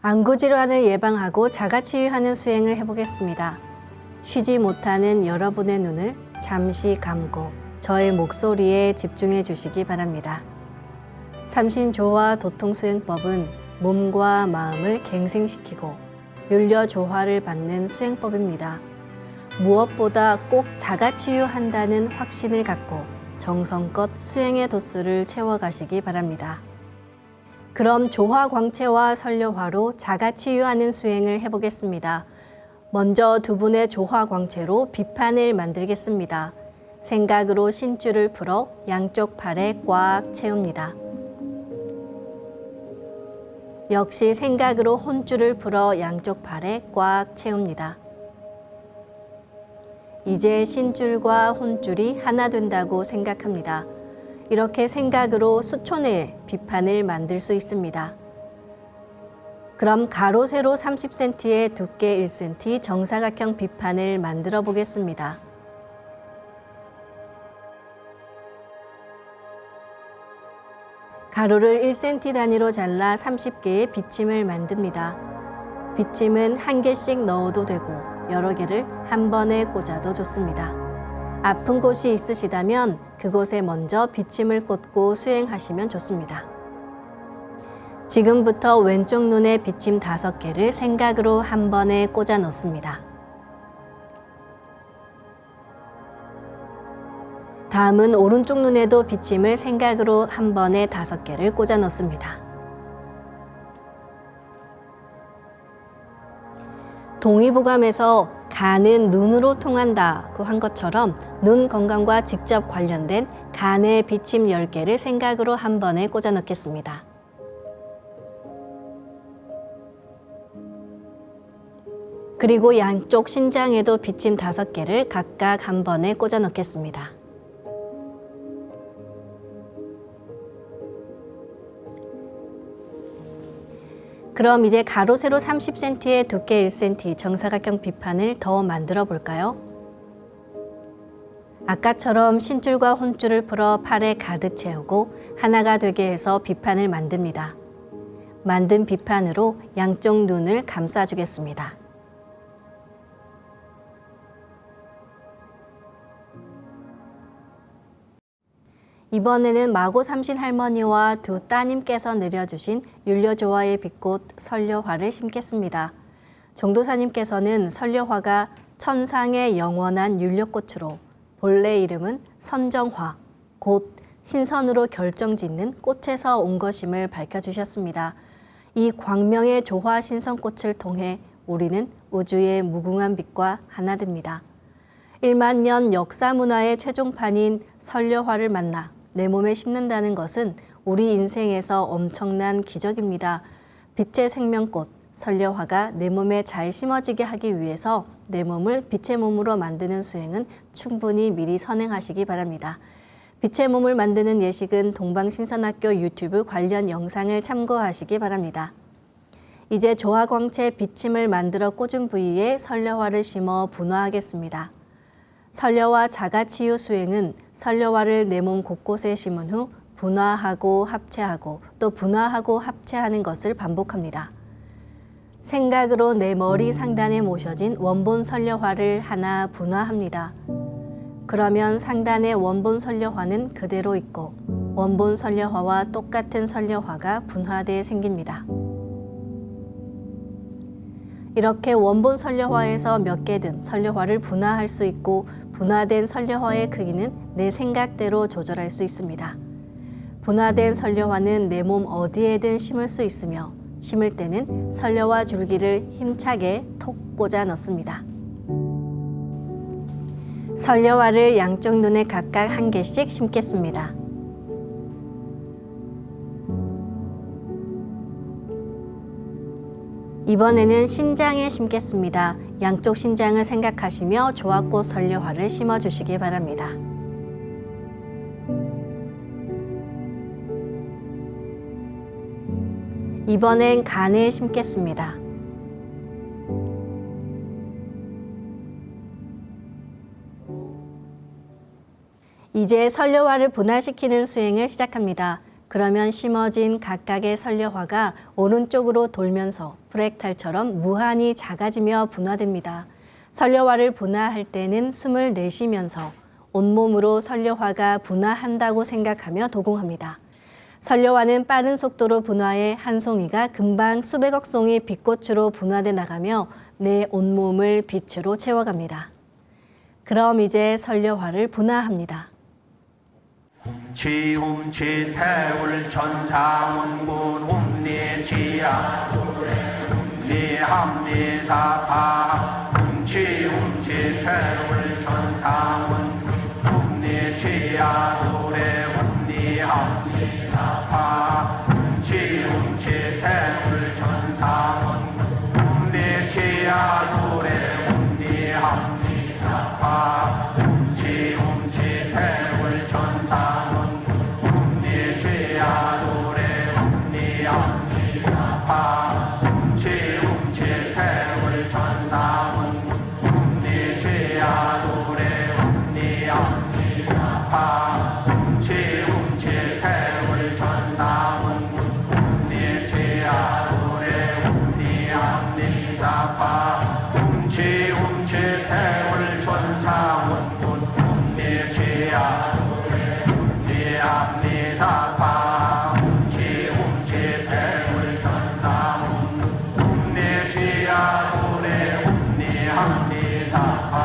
안구 질환을 예방하고 자가치유하는 수행을 해보겠습니다. 쉬지 못하는 여러분의 눈을 잠시 감고 저의 목소리에 집중해 주시기 바랍니다. 삼신조화 도통수행법은 몸과 마음을 갱생시키고 윤려조화를 받는 수행법입니다. 무엇보다 꼭 자가치유한다는 확신을 갖고 정성껏 수행의 도수를 채워가시기 바랍니다. 그럼 조화광채와 설려화로 자가치유하는 수행을 해보겠습니다. 먼저 두 분의 조화광채로 비판을 만들겠습니다. 생각으로 신줄을 풀어 양쪽 팔에 꽉 채웁니다. 역시 생각으로 혼줄을 풀어 양쪽 팔에 꽉 채웁니다. 이제 신줄과 혼줄이 하나 된다고 생각합니다. 이렇게 생각으로 수초 내에 비판을 만들 수 있습니다. 그럼 가로 세로 30cm에 두께 1cm 정사각형 비판을 만들어 보겠습니다. 가로를 1cm 단위로 잘라 30개의 비침을 만듭니다. 비침은 한 개씩 넣어도 되고 여러 개를 한 번에 꽂아도 좋습니다. 아픈 곳이 있으시다면 그곳에 먼저 비침을 꽂고 수행하시면 좋습니다. 지금부터 왼쪽 눈에 비침 5개를 생각으로 한 번에 꽂아 넣습니다. 다음은 오른쪽 눈에도 비침을 생각으로 한 번에 5개를 꽂아 넣습니다. 동의보감에서 간은 눈으로 통한다고 한 것처럼 눈 건강과 직접 관련된 간의 비침 10개를 생각으로 한 번에 꽂아 넣겠습니다. 그리고 양쪽 신장에도 비침 5개를 각각 한 번에 꽂아 넣겠습니다. 그럼 이제 가로 세로 30cm에 두께 1cm 정사각형 비판을 더 만들어 볼까요? 아까처럼 신줄과 혼줄을 풀어 팔에 가득 채우고 하나가 되게 해서 비판을 만듭니다. 만든 비판으로 양쪽 눈을 감싸주겠습니다. 이번에는 마고 삼신 할머니와 두 따님께서 내려주신 윤려조화의 빛꽃 설려화를 심겠습니다. 종도사님께서는 설려화가 천상의 영원한 윤려꽃으로 본래 이름은 선정화, 곧 신선으로 결정짓는 꽃에서 온 것임을 밝혀주셨습니다. 이 광명의 조화 신선꽃을 통해 우리는 우주의 무궁한 빛과 하나 됩니다. 1만 년 역사 문화의 최종판인 설려화를 만나 내 몸에 심는다는 것은 우리 인생에서 엄청난 기적입니다. 빛의 생명꽃, 설려화가 내 몸에 잘 심어지게 하기 위해서 내 몸을 빛의 몸으로 만드는 수행은 충분히 미리 선행하시기 바랍니다. 빛의 몸을 만드는 예식은 동방신선학교 유튜브 관련 영상을 참고하시기 바랍니다. 이제 조화광채 비침을 만들어 꽂은 부위에 설려화를 심어 분화하겠습니다. 설려화 자가치유 수행은 설려화를 내 몸 곳곳에 심은 후 분화하고 합체하고 또 분화하고 합체하는 것을 반복합니다. 생각으로 내 머리 상단에 모셔진 원본 설려화를 하나 분화합니다. 그러면 상단의 원본 설려화는 그대로 있고 원본 설려화와 똑같은 설려화가 분화되어 생깁니다. 이렇게 원본 설려화에서 몇 개든 설려화를 분화할 수 있고 분화된 설려화의 크기는 내 생각대로 조절할 수 있습니다. 분화된 설려화는 내 몸 어디에든 심을 수 있으며 심을 때는 설려화 줄기를 힘차게 톡 꽂아 넣습니다. 설려화를 양쪽 눈에 각각 한 개씩 심겠습니다. 이번에는 신장에 심겠습니다. 양쪽 신장을 생각하시며 조화꽃 설려화를 심어주시기 바랍니다. 이번엔 간에 심겠습니다. 이제 설려화를 분화시키는 수행을 시작합니다. 그러면 심어진 각각의 선려화가 오른쪽으로 돌면서 프랙탈처럼 무한히 작아지며 분화됩니다. 선려화를 분화할 때는 숨을 내쉬면서 온몸으로 선려화가 분화한다고 생각하며 도공합니다. 선려화는 빠른 속도로 분화해 한 송이가 금방 수백억 송이 빛꽃으로 분화돼 나가며 내 온몸을 빛으로 채워갑니다. 그럼 이제 선려화를 분화합니다. 훔치 태울 천사문군 훔리지야 훔리합리사파 훔치 태울 천사문 훔리지야 도래 훔리합리사파 훔치 태울 천사문 훔리지야 도래 훔리합리사파 훔치 태울 천사문 훔리지야 도래 훔리합리사파 훔치 태울 천사문 훔리지야 도래 훔리합리사파 훔치 태울 천사문 훔리지야 훔리합리사파 훔치 태울 천사문 훔리지야 도래 훔리합리사파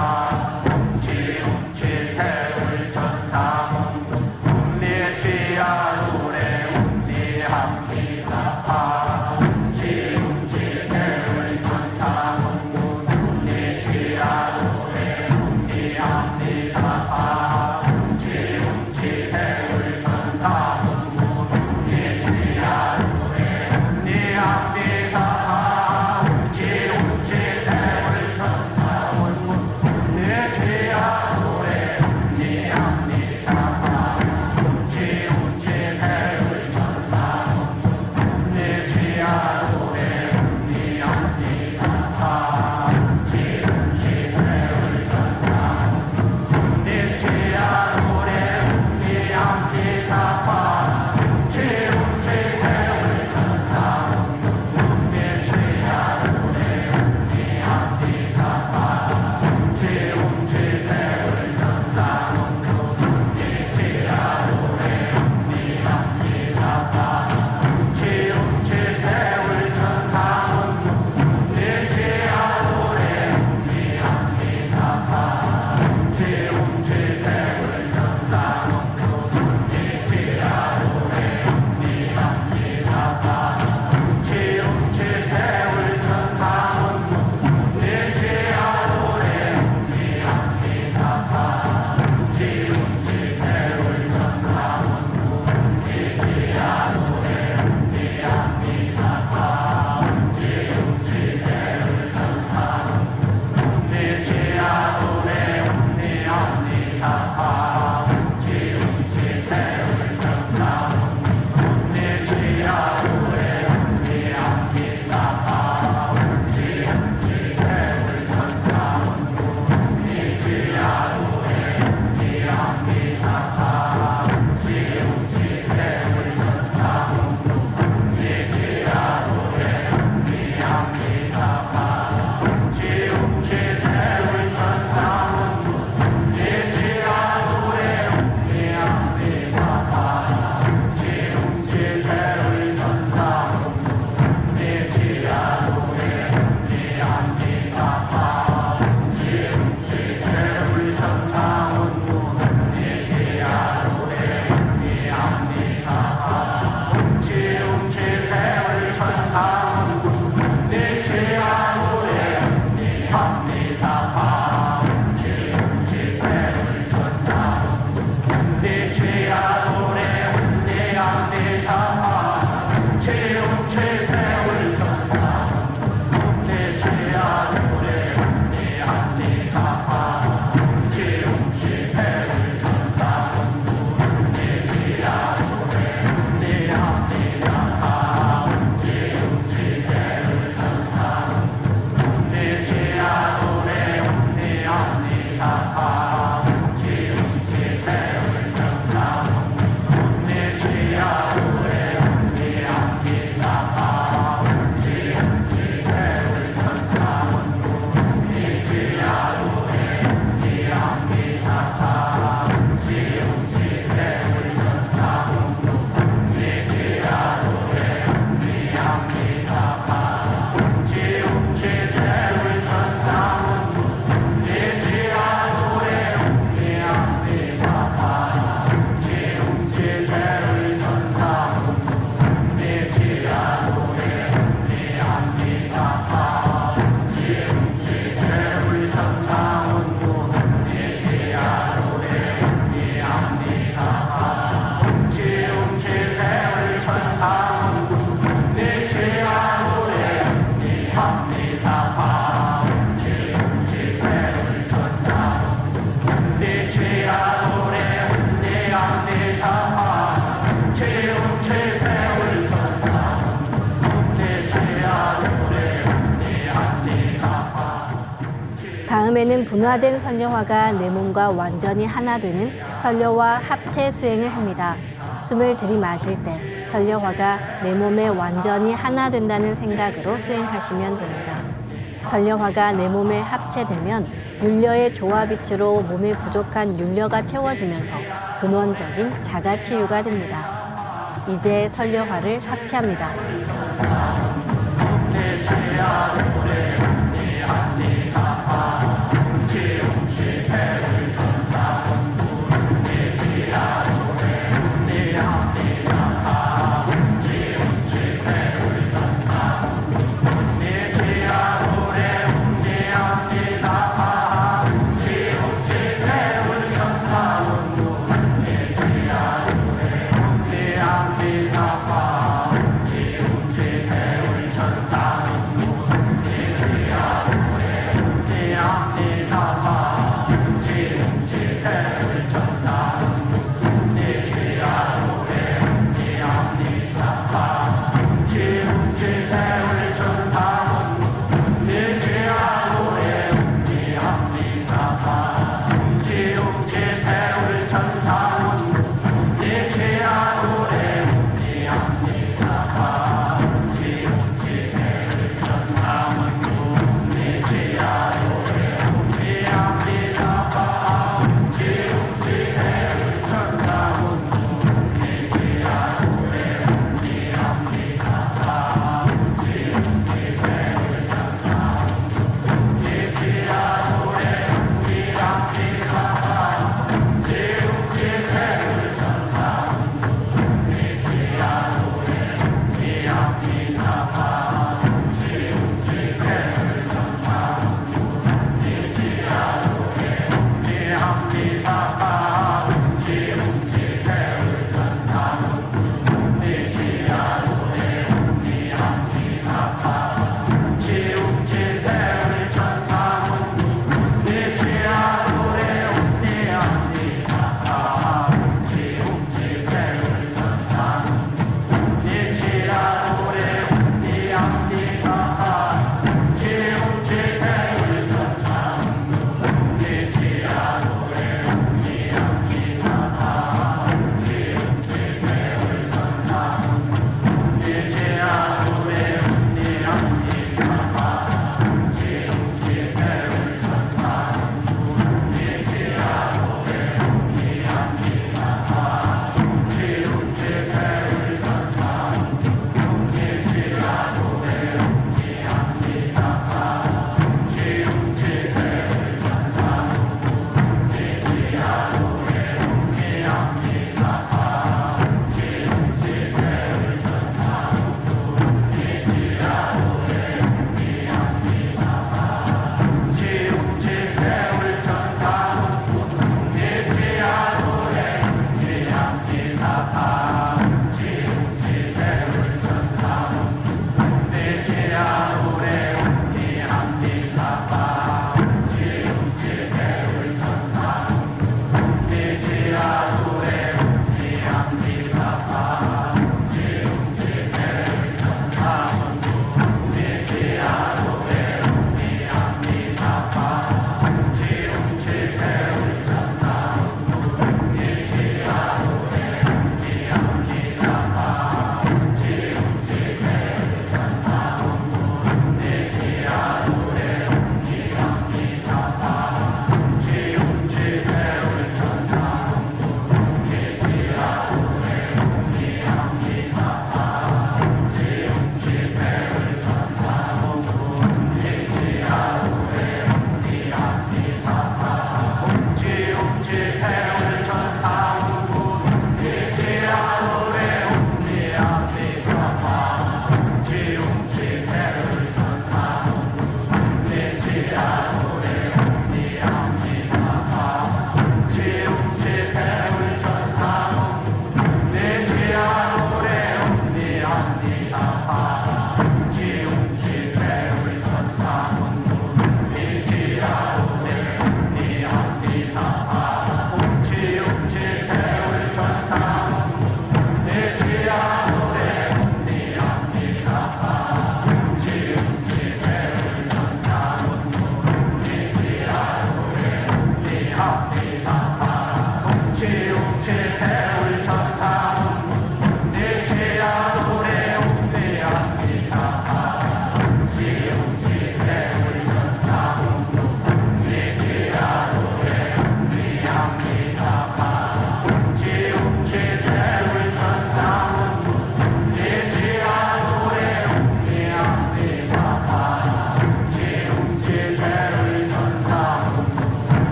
훔치 태울 천사문 훔리지야 도래 훔리합리사파 훔치 태울 천사문 훔리지야 도래 훔리합리사파 다음에는 분화된 설려화가 내 몸과 완전히 하나 되는 설려화 합체 수행을 합니다. 숨을 들이마실 때 설려화가 내 몸에 완전히 하나 된다는 생각으로 수행하시면 됩니다. 설려화가 내 몸에 합체되면 율려의 조화빛으로 몸에 부족한 율려가 채워지면서 근원적인 자가치유가 됩니다. 이제 설려화를 합체합니다.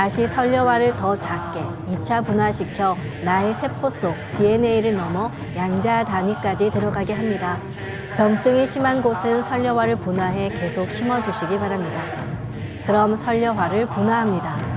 다시 선녀화를 더 작게 2차 분화시켜 나의 세포 속 DNA를 넘어 양자 단위까지 들어가게 합니다. 병증이 심한 곳은 선녀화를 분화해 계속 심어주시기 바랍니다. 그럼 선녀화를 분화합니다.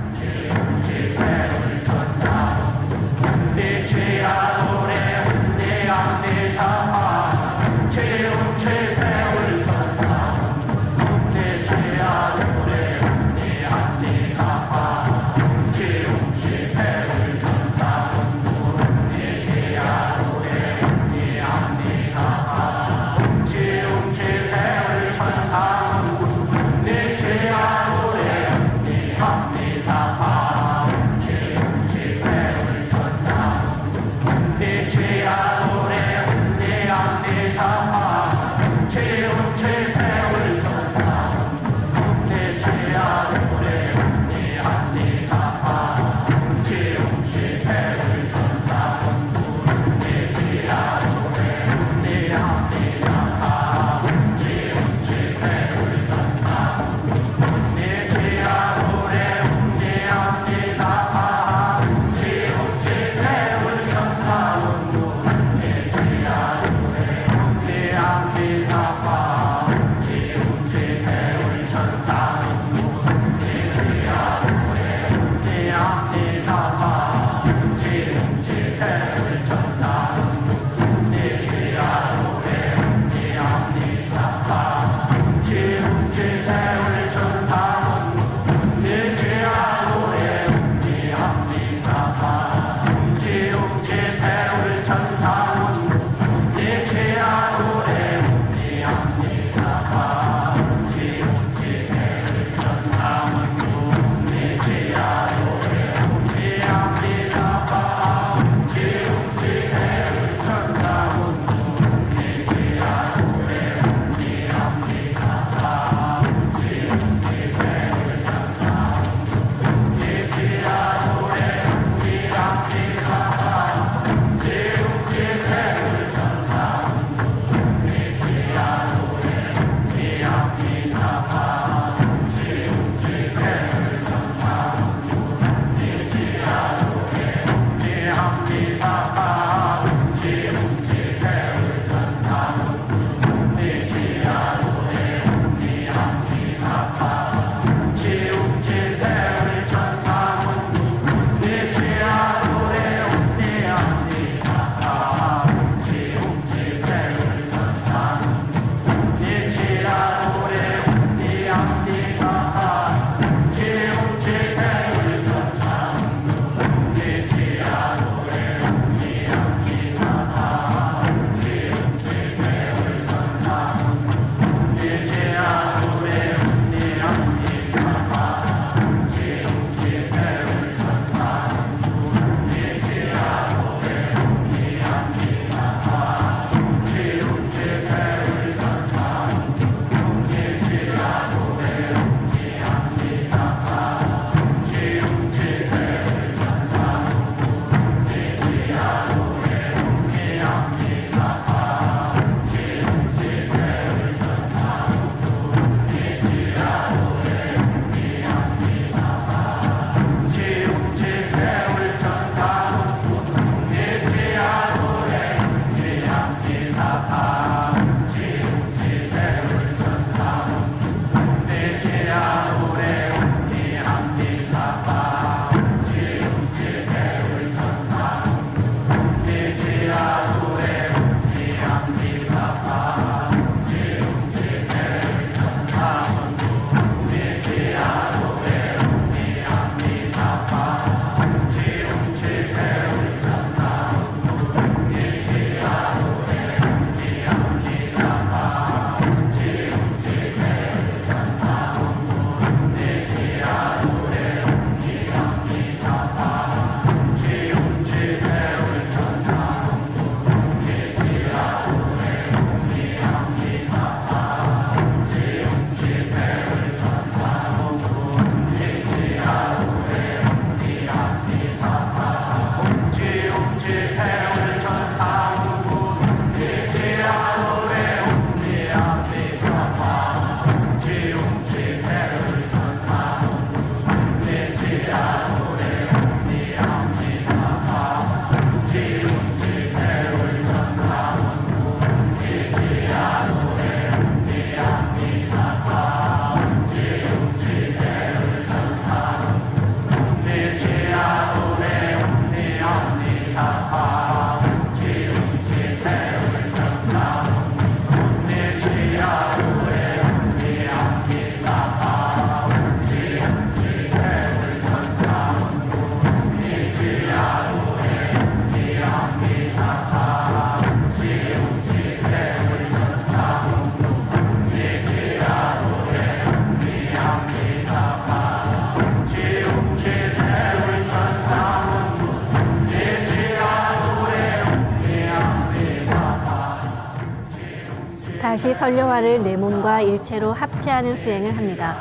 다시 선료화를 내 몸과 일체로 합체하는 수행을 합니다.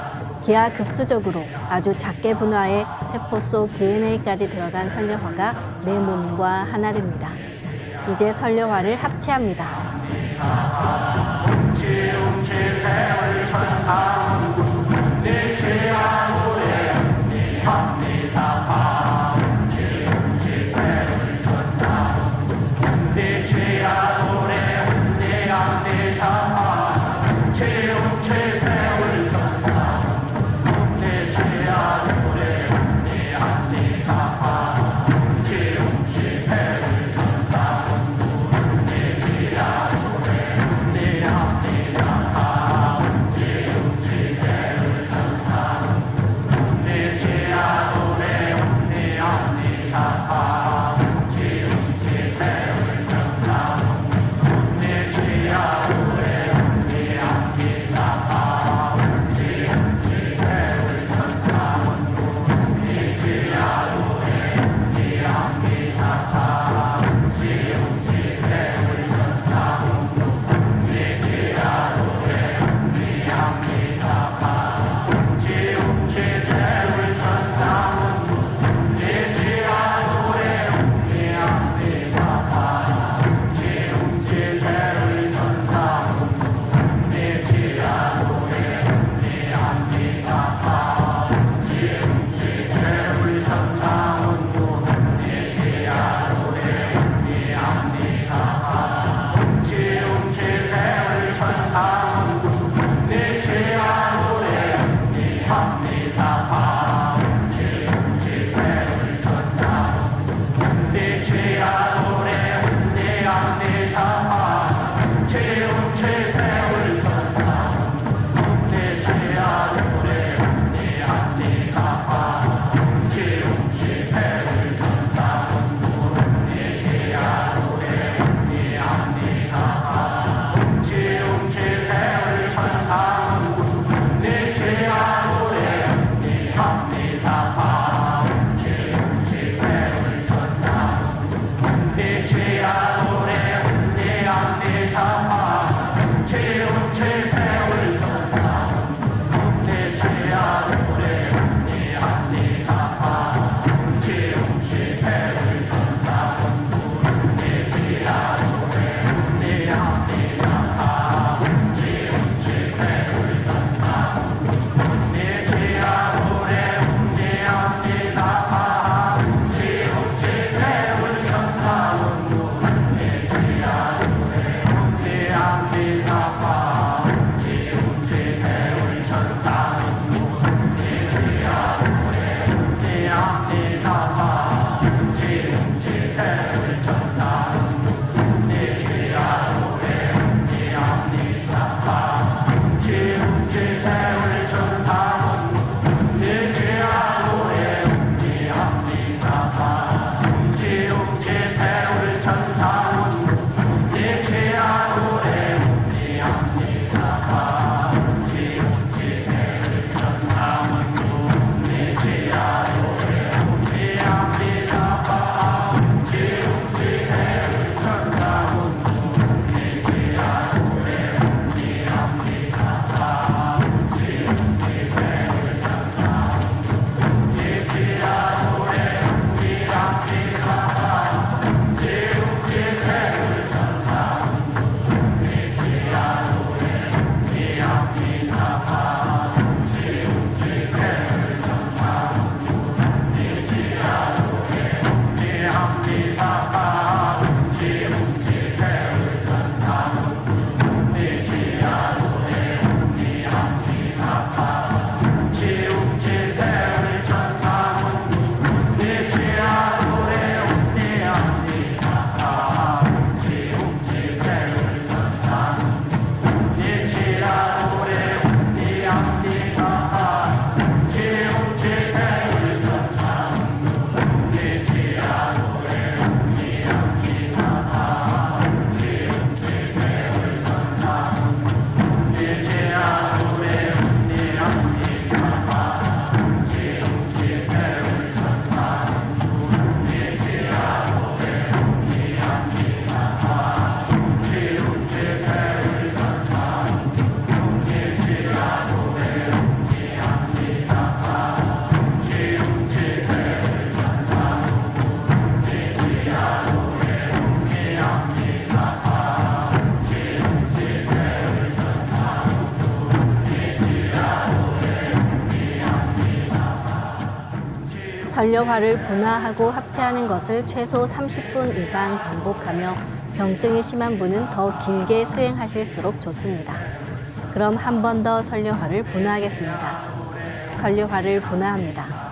기하급수적으로 아주 작게 분화해 세포 속 DNA까지 들어간 선료화가 내 몸과 하나 됩니다. 이제 선료화를 합체합니다. 내 안내 사파 설료화를 분화하고 합체하는 것을 최소 30분 이상 반복하며 병증이 심한 분은 더 길게 수행하실수록 좋습니다. 그럼 한 번 더 설료화를 분화하겠습니다. 설료화를 분화합니다.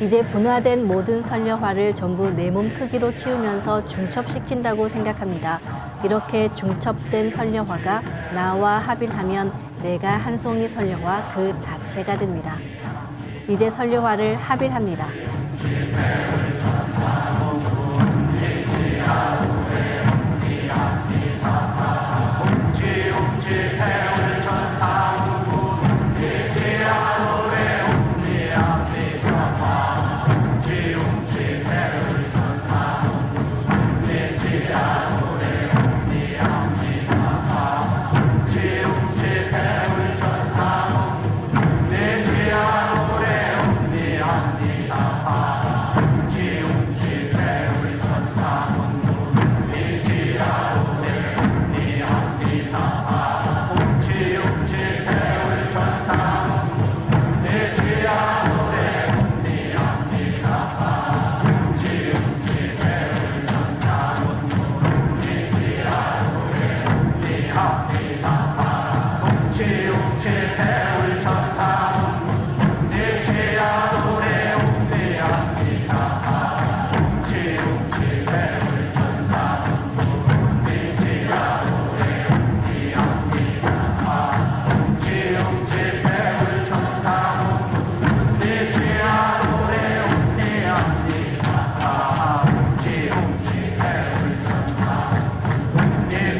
이제 분화된 모든 선려화를 전부 내 몸 크기로 키우면서 중첩시킨다고 생각합니다. 이렇게 중첩된 선려화가 나와 합일하면 내가 한 송이 선려화 그 자체가 됩니다. 이제 선려화를 합일합니다.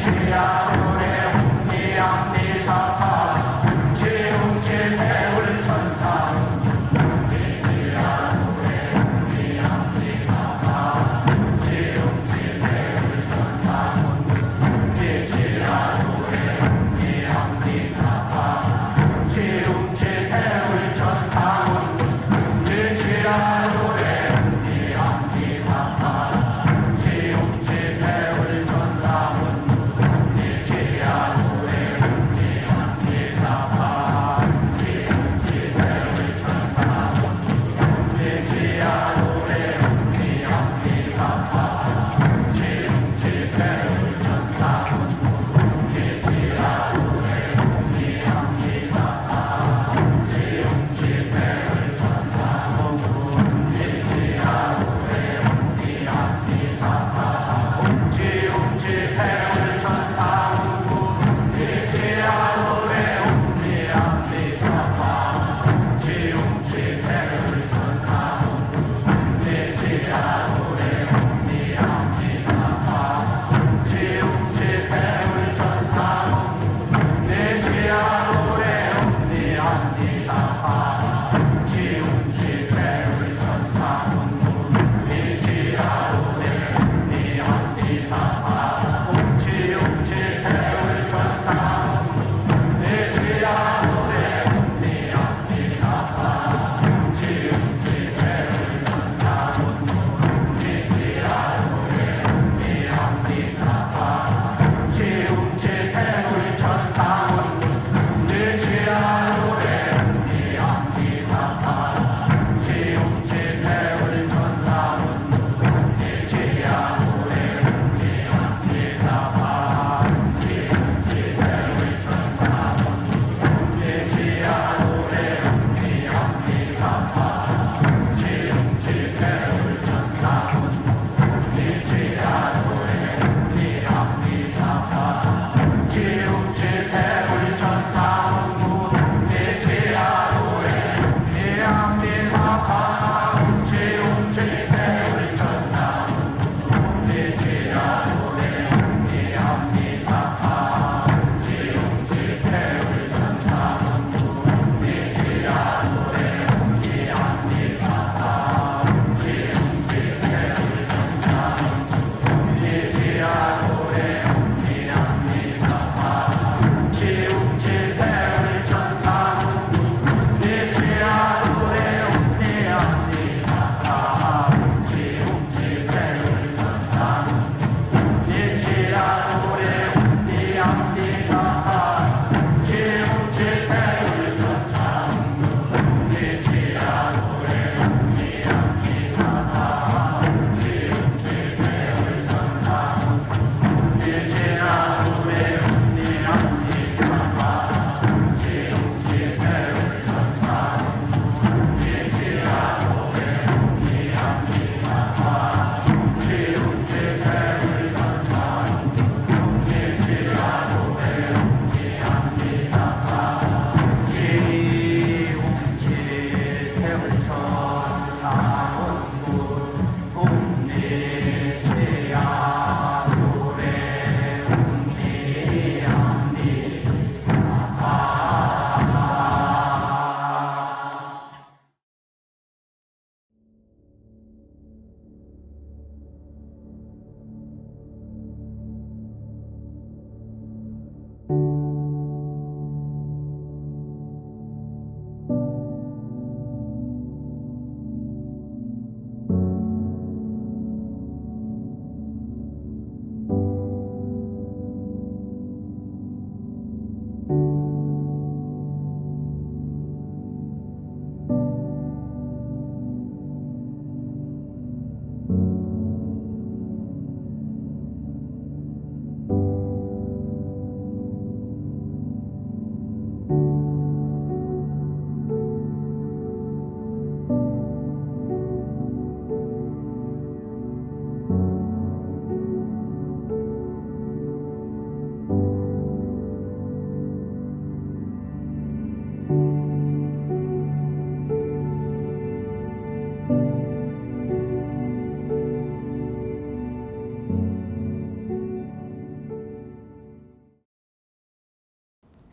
지야 노래 웅니 암니 사파 지웅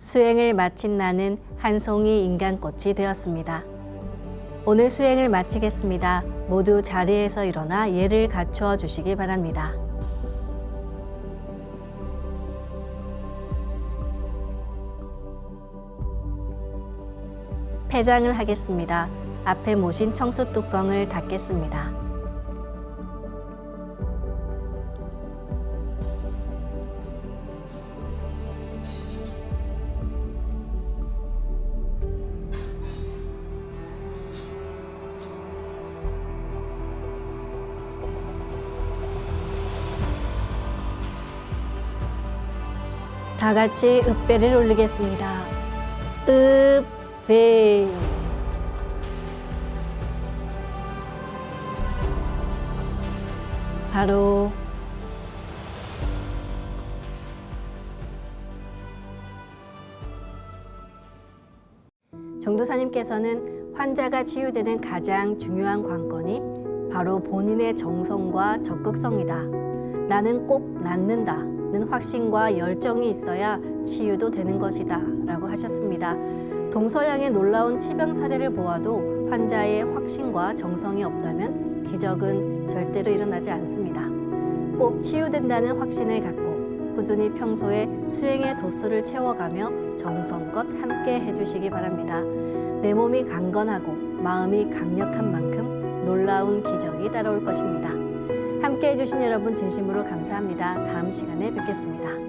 수행을 마친 나는 한 송이 인간꽃이 되었습니다. 오늘 수행을 마치겠습니다. 모두 자리에서 일어나 예를 갖추어 주시기 바랍니다. 폐장을 하겠습니다. 앞에 모신 청소 뚜껑을 닫겠습니다. 다 같이 읍배를 올리겠습니다. 읍배. 바로 정도사님께서는 환자가 치유되는 가장 중요한 관건이 바로 본인의 정성과 적극성이다. 나는 꼭 낫는다는 확신과 열정이 있어야 치유도 되는 것이다 라고 하셨습니다. 동서양의 놀라운 치병 사례를 보아도 환자의 확신과 정성이 없다면 기적은 절대로 일어나지 않습니다. 꼭 치유된다는 확신을 갖고 꾸준히 평소에 수행의 도수를 채워가며 정성껏 함께 해주시기 바랍니다. 내 몸이 강건하고 마음이 강력한 만큼 놀라운 기적이 따라올 것입니다. 함께 해주신 여러분 진심으로 감사합니다. 다음 시간에 뵙겠습니다.